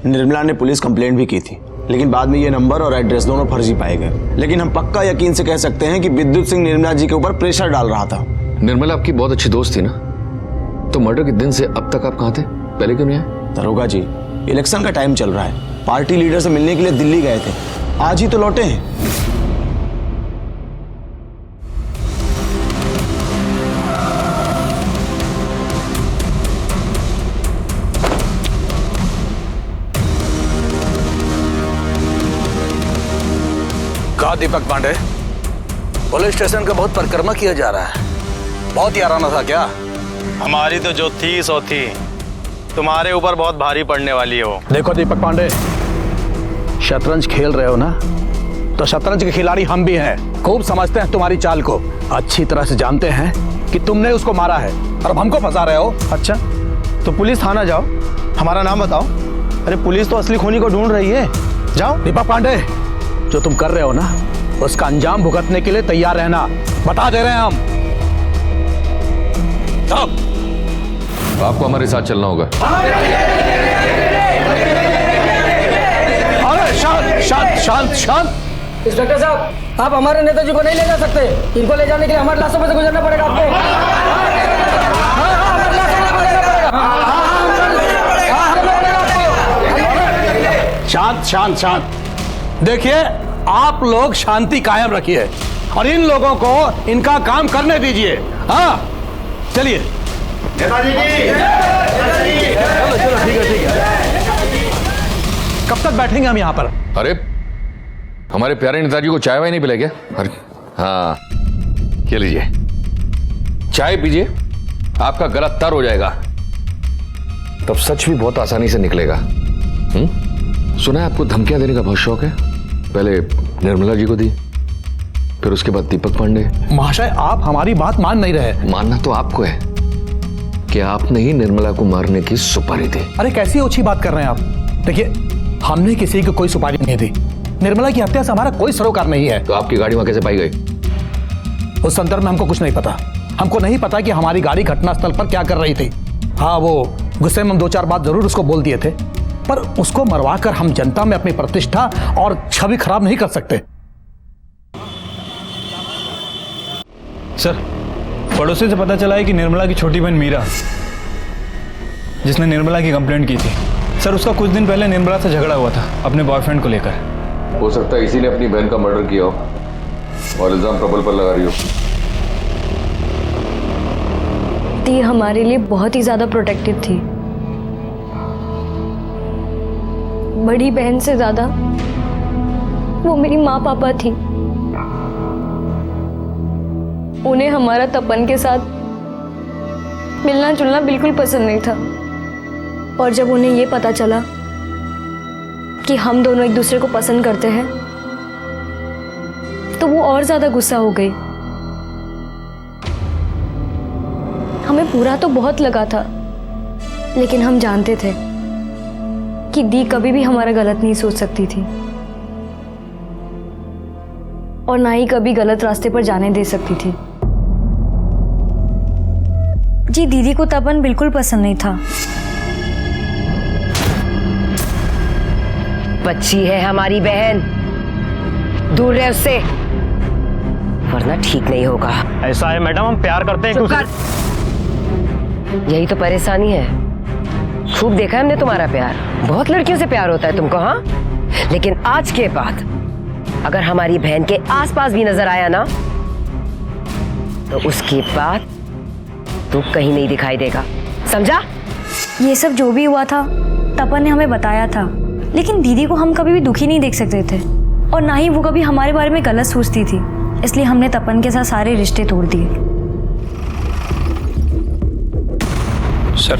निर्मला ने पुलिस कंप्लेंट भी की थी, लेकिन बाद में ये नंबर और एड्रेस दोनों फर्जी पाए गए। लेकिन हम पक्का यकीन से कह सकते हैं कि विद्युत सिंह निर्मला जी के ऊपर प्रेशर डाल रहा था। निर्मला आपकी बहुत अच्छी दोस्त थी ना, तो मर्डर के दिन से अब तक आप कहाँ थे? पहले क्यों नहीं आए? दरोगा जी, इलेक्शन का टाइम चल रहा है, पार्टी लीडर से मिलने के लिए दिल्ली गए थे, आज ही तो लौटे हैं। कहा दीपक पांडे, पुलिस स्टेशन का बहुत परिक्रमा किया जा रहा है, बहुत याराना था क्या? हमारी तो जो थी सो थी, तुम्हारे ऊपर बहुत भारी पड़ने वाली है वो। देखो दीपक पांडे, शतरंज खेल रहे हो ना, तो शतरंज के खिलाड़ी हम भी हैं, खूब समझते हैं तुम्हारी चाल को, अच्छी तरह से जानते हैं कि तुमने उसको मारा है और अब हमको फंसा रहे हो। अच्छा, तो पुलिस थाना जाओ, हमारा नाम बताओ। अरे पुलिस तो असली खूनी को ढूंढ रही है, जाओ। दीपक पांडे, जो तुम कर रहे हो ना, उसका अंजाम भुगतने के लिए तैयार रहना, बता दे रहे हैं हम। आपको हमारे साथ चलना होगा। अरे शांत शांत शांत शांत। इंस्पेक्टर साहब, आप हमारे नेताजी को नहीं ले जा सकते, इनको ले जाने के लिए हमारे लाशों में से गुजरना पड़ेगा आपको। शांत शांत शांत। देखिए, आप लोग शांति कायम रखिए और इन लोगों को इनका काम करने दीजिए। हाँ, चलिए। नेताजी जी, चलो चलो, ठीक है ठीक है। कब तक बैठेंगे हम यहाँ पर? अरे हमारे प्यारे नेताजी को चाय वाय नहीं पिलाई क्या? अरे हाँ, ये लीजिए, चाय पीजिए, आपका गला तर हो जाएगा, तब सच भी बहुत आसानी से निकलेगा। सुना है आपको धमकियां देने का बहुत शौक है, पहले निर्मला जी को दी, फिर उसके बाद दीपक पांडे। महाशय, आप हमारी बात मान नहीं रहे। मानना तो आपको है कि आपने ही निर्मला को मारने की सुपारी दी। अरे कैसी ओछी बात कर रहे हैं आप? देखिए, हमने किसी को कोई सुपारी नहीं दी, निर्मला की हत्या से हमारा कोई सरोकार नहीं है। तो आपकी गाड़ी वहां कैसे पाई गई? उस संदर्भ में हमको कुछ नहीं पता। हमको नहीं पता कि हमारी गाड़ी घटनास्थल पर क्या कर रही थी। हाँ, वो गुस्से में हम 2-4 बात जरूर उसको बोल दिए थे, पर उसको मरवाकर हम जनता में अपनी प्रतिष्ठा और छवि खराब नहीं कर सकते। सर, पड़ोसी से पता चला है कि निर्मला की छोटी बहन मीरा, जिसने निर्मला की कंप्लेंट की थी, सर उसका कुछ दिन पहले निर्मला से झगड़ा हुआ था अपने बॉयफ्रेंड को लेकर। हो सकता है इसी ने अपनी बहन का मर्डर किया हो और इल्जाम प्रबल पर लगा रही हो। दी हमारे लिए बहुत ही ज्यादा प्रोटेक्टिव थी, बड़ी बहन से ज्यादा वो मेरी माँ पापा थी। उन्हें हमारा तपन के साथ मिलना जुलना बिल्कुल पसंद नहीं था, और जब उन्हें ये पता चला कि हम दोनों एक दूसरे को पसंद करते हैं, तो वो और ज्यादा गुस्सा हो गई। हमें बुरा तो बहुत लगा था, लेकिन हम जानते थे कि दी कभी भी हमारा गलत नहीं सोच सकती थी और ना ही कभी गलत रास्ते पर जाने दे सकती थी। जी, दीदी को तपन बिल्कुल पसंद नहीं था। बच्ची है हमारी बहन, दूर रहे उससे, वरना ठीक नहीं होगा। ऐसा है मैडम, हम प्यार करते हैं। चुप कर। यही तो परेशानी है। खूब देखा है हमने तुम्हारा प्यार, बहुत लड़कियों से प्यार होता है तुमको। हाँ, लेकिन आज के बाद अगर हमारी बहन के आसपास भी नजर आया ना, तो उसके बाद तू कहीं नहीं दिखाई देगा, समझा? ये सब जो भी हुआ था तपन ने हमें बताया था, लेकिन दीदी को हम कभी भी दुखी नहीं देख सकते थे और ना ही वो कभी हमारे बारे में गलत सोचती थी, इसलिए हमने तपन के साथ सारे रिश्ते तोड़ दिए। सर,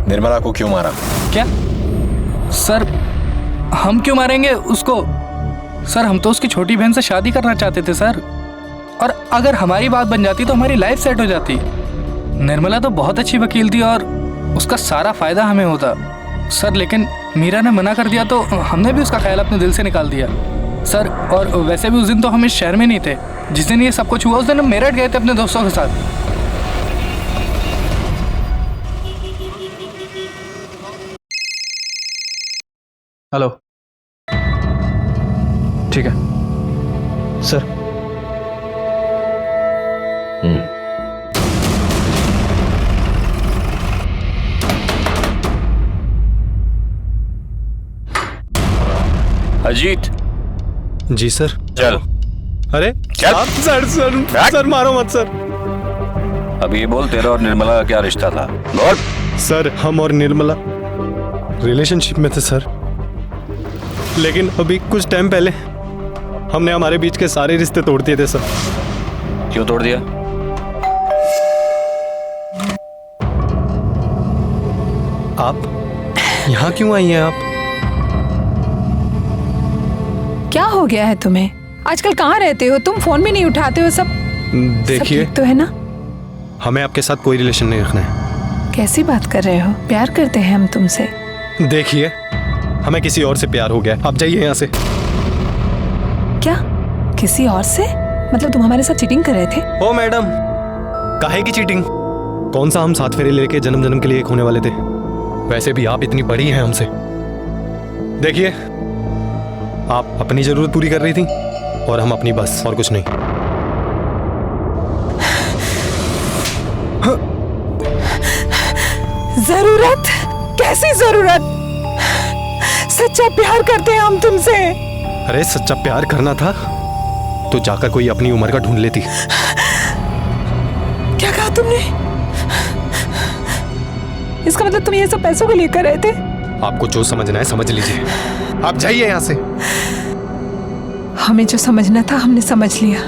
निर्मला को क्यों मारा? क्या सर, हम क्यों मारेंगे उसको? सर, हम तो उसकी छोटी बहन से शादी करना चाहते थे सर, और अगर हमारी बात बन जाती तो हमारी लाइफ सेट हो जाती। निर्मला तो बहुत अच्छी वकील थी और उसका सारा फायदा हमें होता सर, लेकिन मीरा ने मना कर दिया तो हमने भी उसका ख्याल अपने दिल से निकाल दिया सर। और वैसे भी उस दिन तो हम इस शहर में नहीं थे, जिस दिन ये सब कुछ हुआ उस दिन हम मेरठ गए थे अपने दोस्तों के साथ। हेलो, ठीक है सर। अजीत। जी सर। चल। अरे चल। सर मारो मत सर। अब ये बोल, तेरा और निर्मला का क्या रिश्ता था? बोल। सर, हम और निर्मला रिलेशनशिप में थे सर, लेकिन अभी कुछ टाइम पहले हमने हमारे बीच के सारे रिश्ते तोड़ दिए थे सर। क्यों तोड़ दिया? आप यहाँ क्यों आई हैं आप? क्या हो गया है तुम्हें? आजकल कहाँ रहते हो तुम? फोन भी नहीं उठाते हो। सब देखिए, सब ठीक तो है ना? हमें आपके साथ कोई रिलेशन नहीं रखना है। कैसी बात कर रहे हो? प्यार करते हैं हम तुमसे। देखिए, हमें किसी और से प्यार हो गया, आप जाइए यहाँ से। क्या? किसी और से? मतलब तुम हमारे साथ चीटिंग कर रहे थे? ओ मैडम, काहे की चीटिंग? कौन सा हम साथ फेरे लेके जन्म जन्म के लिए एक होने वाले थे? वैसे भी आप इतनी बड़ी हैं हमसे। देखिए, आप अपनी जरूरत पूरी कर रही थी और हम अपनी, बस, और कुछ नहीं। जरूरत? कैसी जरूरत? सच्चा प्यार करते हैं हम तुमसे। अरे सच्चा प्यार करना था तो जाकर कोई अपनी उम्र का ढूंढ लेती। क्या कहा तुमने? इसका मतलब तुम ये सब पैसों को लेकर रहे थे? आपको जो समझना है समझ लीजिए, आप जाइए यहाँ से। हमें जो समझना था हमने समझ लिया।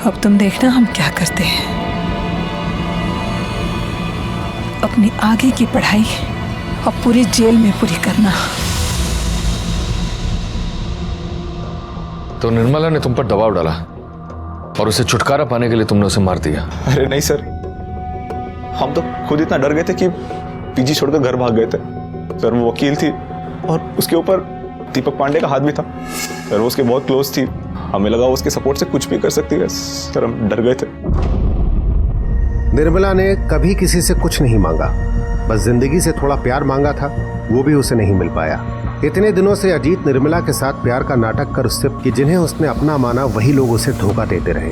अब तुम देखना हम क्या करते हैं। अपनी आगे की पढ़ाई अब पूरी जेल में पूरी करना। तो निर्मला ने तुम पर दबाव डाला और उसे छुटकारा पाने के लिए तुमने उसे मार दिया? अरे नहीं सर, हम तो खुद इतना डर गए थे कि पीजी छोड़कर घर भाग गए थे सर। वो वकील थी और उसके ऊपर दीपक पांडे का हाथ भी था सर। वो उसके बहुत क्लोज थी, हमें लगा वो उसके सपोर्ट से कुछ भी कर सकती है सर। हम डर गए थे। निर्मला ने कभी किसी से कुछ नहीं मांगा, बस जिंदगी से थोड़ा प्यार मांगा था, वो भी उसे नहीं मिल पाया। इतने दिनों से अजीत निर्मला के साथ प्यार का नाटक कर उससे कि जिन्हें उसने अपना माना वही लोग उसे धोखा देते रहे।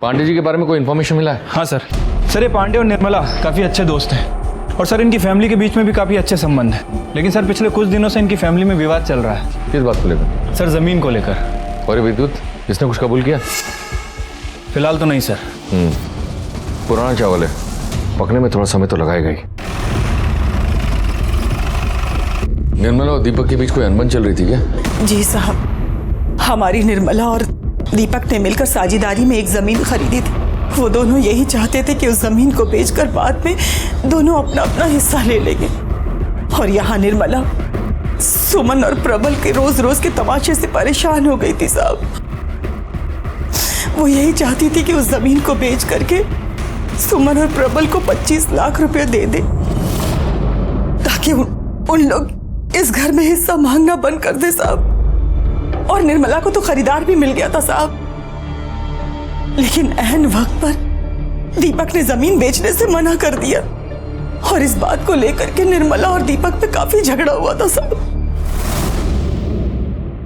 पांडे जी के बारे में कोई इन्फॉर्मेशन मिला है? हाँ सर। सर, ये पांडे और निर्मला काफी अच्छे दोस्त हैं और सर इनकी फैमिली के बीच में भी काफी अच्छे संबंध हैं। लेकिन सर पिछले कुछ दिनों से इनकी फैमिली में विवाद चल रहा है। किस बात को लेकर? सर, जमीन को लेकर। और विद्युत, इसने कुछ कबूल किया? फिलहाल तो नहीं सर। पुराना चावल है, पकने में थोड़ा समय तो लगाएगा ही। निर्मला और दीपक के बीच कोई अनबन चल रही थी क्या? जी साहब, हमारी निर्मला और दीपक ने मिलकर साझेदारी में एक जमीन खरीदी थी। वो दोनों यही चाहते थे कि उस जमीन को बेचकर बाद में दोनों अपना अपना हिस्सा ले लेंगे। और यहाँ निर्मला सुमन और प्रबल के रोज रोज के तमाशे से परेशान हो गई थी साहब। वो यही चाहती थी कि उस जमीन को बेच करके सुमन और प्रबल को 25 लाख रुपए दे दे ताकि उन लोग इस घर में हिस्सा मांगना बंद कर दे साहब। और निर्मला को तो खरीदार भी मिल गया था साहब, लेकिन ऐन वक्त पर दीपक ने जमीन बेचने से मना कर दिया। और इस बात को लेकर के निर्मला और दीपक पे काफी झगड़ा हुआ था साहब।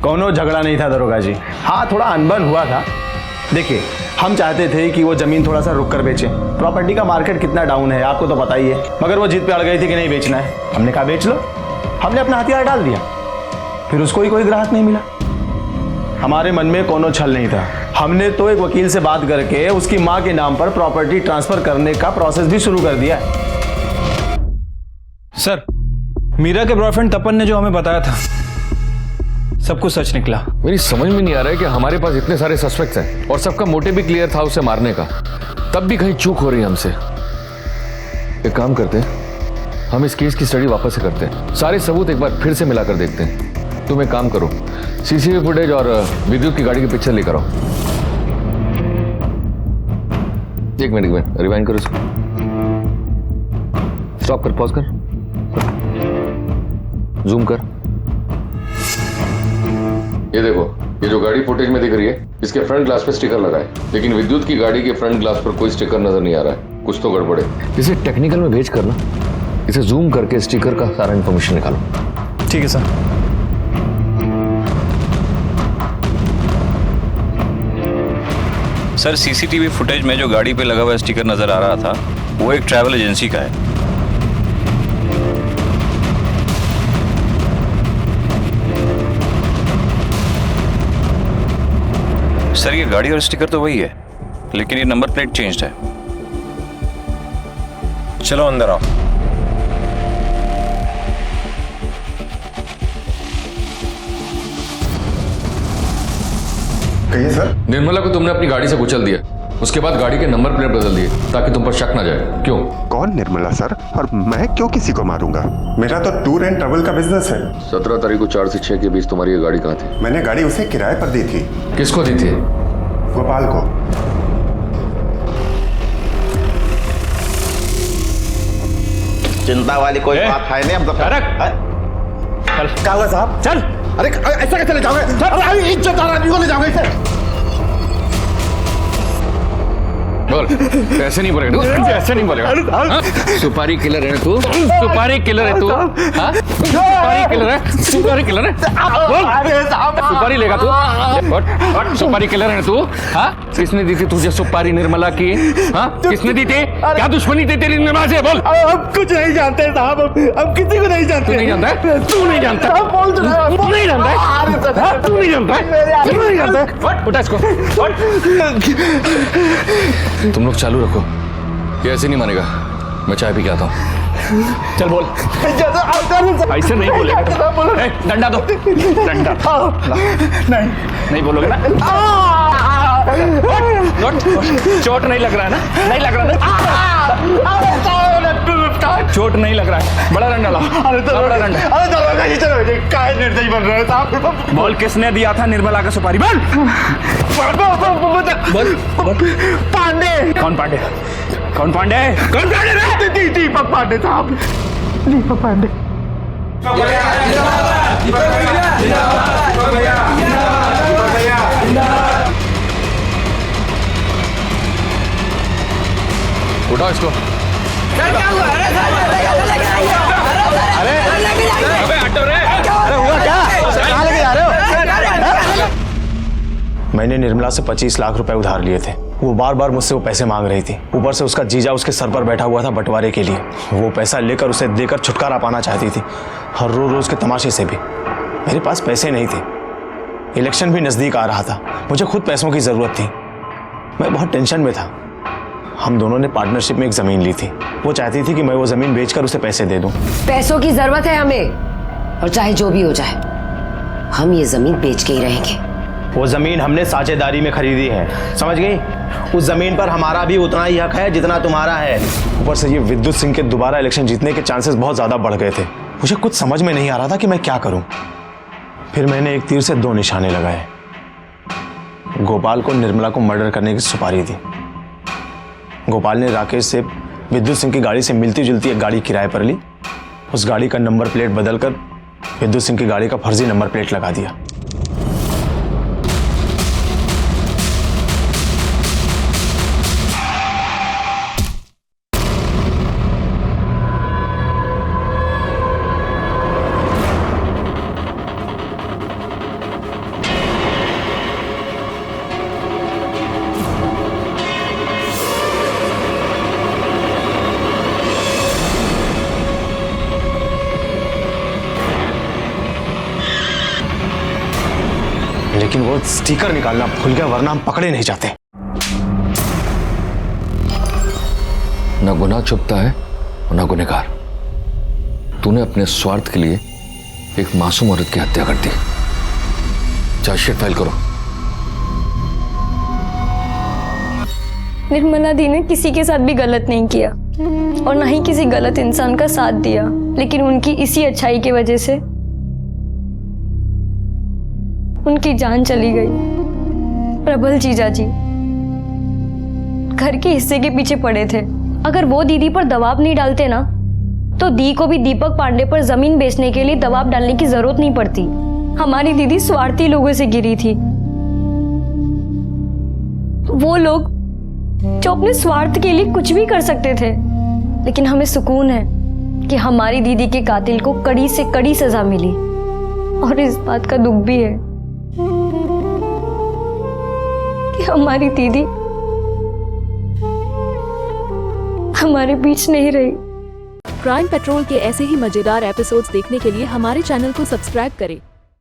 कौनो झगड़ा नहीं था दरोगा जी। हाँ, थोड़ा अनबन हुआ था। देखिए, हम चाहते थे कि वो जमीन थोड़ा सा रुक कर बेचें। प्रॉपर्टी का मार्केट कितना डाउन है आपको तो पता ही है, मगर वो जिद पे अड़ गई थी कि नहीं बेचना है। हमने कहा बेच लो, हमने अपना हथियार डाल दिया, फिर उसको ही कोई ग्राहक नहीं मिला। हमारे मन में कोनो छल नहीं था, हमने तो एक वकील से बात करके उसकी माँ के नाम पर प्रॉपर्टी ट्रांसफर करने का प्रोसेस भी शुरू कर दिया है। सर, मीरा के बॉयफ्रेंड तपन ने जो हमें बताया था सब कुछ सच निकला। मेरी समझ में नहीं आ रहा है कि हमारे पास इतने सारे सस्पेक्ट्स हैं और सबका मोटिव भी क्लियर था उसे मारने का, तब भी कहीं चूक हो रही है हमसे। एक काम करते हैं, हम इस केस की स्टडी वापस से करते हैं, सारे सबूत एक बार फिर से मिलाकर देखते हैं। तुम एक काम करो, सीसीटीवी फुटेज और विद्युत की गाड़ी की पिक्चर लेकर आओ। एक मिनट रिवाइंड करो इसको, स्टॉप कर, पॉज कर, जूम कर। ये देखो, ये जो गाड़ी फुटेज में दिख रही है इसके फ्रंट ग्लास पे स्टिकर लगा है, लेकिन विद्युत की गाड़ी के फ्रंट ग्लास पर कोई स्टिकर नजर नहीं आ रहा है। कुछ तो गड़बड़ है। इसे टेक्निकल में भेज करना, इसे जूम करके स्टिकर का सारा इंफॉर्मेशन निकालो। ठीक है सर। सर, सीसीटीवी फुटेज में जो गाड़ी पे लगा हुआ स्टिकर नजर आ रहा था वो एक ट्रैवल एजेंसी का है। सर, ये गाड़ी और स्टिकर तो वही है, लेकिन ये नंबर प्लेट चेंज्ड है। चलो अंदर आओ। कहिए सर। निर्मला को तुमने अपनी गाड़ी से कुचल दिया, उसके बाद गाड़ी के नंबर प्लेट बदल दिए ताकि तुम पर शक ना जाए। क्यों? कौन निर्मला सर? और मैं क्यों किसी को मारूंगा? मेरा तो टूर एंड ट्रैवल का बिजनेस है। 17 तारीख को 4 से 6 के बीच तुम्हारी ये गाड़ी कहाँ थी? मैंने गाड़ी उसे किराए पर दी थी। किसको दी थी? गोपाल को। चिंता वाली कोई बात है नहीं। अब क्या हुआ साहब? चल। अरे ऐसा कैसे ले जाओगे? अरे इज्जतदार आदमी को ले जाओगे इसे? बोल, ऐसे नहीं बोलेगा, ऐसे नहीं बोलेगा। हाँ? सुपारी किलर है तू, सुपारी किलर है तू, हाँ? सुपारी किलर है, सुपारी किलर है। बोल, सुपारी लेगा तू? सुपारी किलर है तू, हाँ? किसने दी थी तुझे सुपारी निर्मला की? हाँ? किसने दी थी? क्या दुश्मनी थी तेरी निर्मला से? बोल। अब कुछ नहीं जानते साहब, अब किसी को नहीं जानते। तू नहीं जानता है? तू नहीं जानता? तू नहीं जानता है? तू नहीं जानता है? तू नहीं जानता है? उठा इसको। तुम लोग चालू रखो, ये ऐसे नहीं मानेगा। मैं चाय पी के आता हूँ। चल बोल। ऐसे नहीं बोलेगा। डंडा दो, डंडा। नहीं बोलोगे ना? चोट नहीं लग रहा है ना? नहीं लग रहा ना? चोट नहीं लग रहा है? बड़ा डंडा लाओ। बड़ा डंडा। निर्दयी बन रहे साहब। बोल, किसने दिया था निर्मला का सुपारी? बोल। पांडे। कौन पांडे? कौन पांडे? कौन पांडे? दीपक पांडे साहब, दीपक पांडे। उठाओ इसको। मैंने निर्मला से 25 लाख रुपए उधार लिए थे। वो बार बार मुझसे वो पैसे मांग रही थी। ऊपर से उसका जीजा उसके सर पर बैठा हुआ था बंटवारे के लिए। वो पैसा लेकर उसे देकर छुटकारा पाना चाहती थी, हर रोज के तमाशे से भी। मेरे पास पैसे नहीं थे, इलेक्शन भी नज़दीक आ रहा था, मुझे खुद पैसों की ज़रूरत थी। मैं बहुत टेंशन में था। हम दोनों ने पार्टनरशिप में एक ज़मीन ली थी। वो चाहती थी कि मैं वो ज़मीन बेचकर उसे पैसे दे दूँ। पैसों की ज़रूरत है हमें, और चाहे जो भी हो जाए हम ये ज़मीन बेच के ही रहेंगे। वो जमीन हमने साझेदारी में खरीदी है, समझ गई? उस जमीन पर हमारा भी उतना ही हक है जितना तुम्हारा है। ऊपर से ये विद्युत सिंह के दोबारा इलेक्शन जीतने के चांसेस बहुत ज्यादा बढ़ गए थे। मुझे कुछ समझ में नहीं आ रहा था कि मैं क्या करूं। फिर मैंने एक तीर से 2 निशाने लगाए। गोपाल को निर्मला को मर्डर करने की सुपारी दी। गोपाल ने राकेश से विद्युत सिंह की गाड़ी से मिलती जुलती एक गाड़ी किराए पर ली। उस गाड़ी का नंबर प्लेट बदलकर विद्युत सिंह की गाड़ी का फर्जी नंबर प्लेट लगा दिया। लेकिन वो स्टिकर निकालना भूल गया, वरना हम पकड़े नहीं जाते। ना गुनाह छुपता है और ना गुनहगार। तूने अपने स्वार्थ के लिए एक मासूम औरत की हत्या कर दी। चार्जशीट फाइल करो। निर्मला दी ने किसी के साथ भी गलत नहीं किया और ना ही किसी गलत इंसान का साथ दिया, लेकिन उनकी इसी अच्छाई की वजह से उनकी जान चली गई। प्रबल जीजा जी घर के हिस्से के पीछे पड़े थे। अगर वो दीदी पर दबाव नहीं डालते ना, तो दी को भी दीपक पांडे पर जमीन बेचने के लिए दबाव डालने की जरूरत नहीं पड़ती। हमारी दीदी स्वार्थी लोगों से गिरी थी, वो लोग जो अपने स्वार्थ के लिए कुछ भी कर सकते थे। लेकिन हमें सुकून है कि हमारी दीदी के कातिल को कड़ी से कड़ी सजा मिली, और इस बात का दुख भी है कि हमारी दीदी हमारे बीच नहीं रही। क्राइम पेट्रोल के ऐसे ही मजेदार एपिसोड्स देखने के लिए हमारे चैनल को सब्सक्राइब करें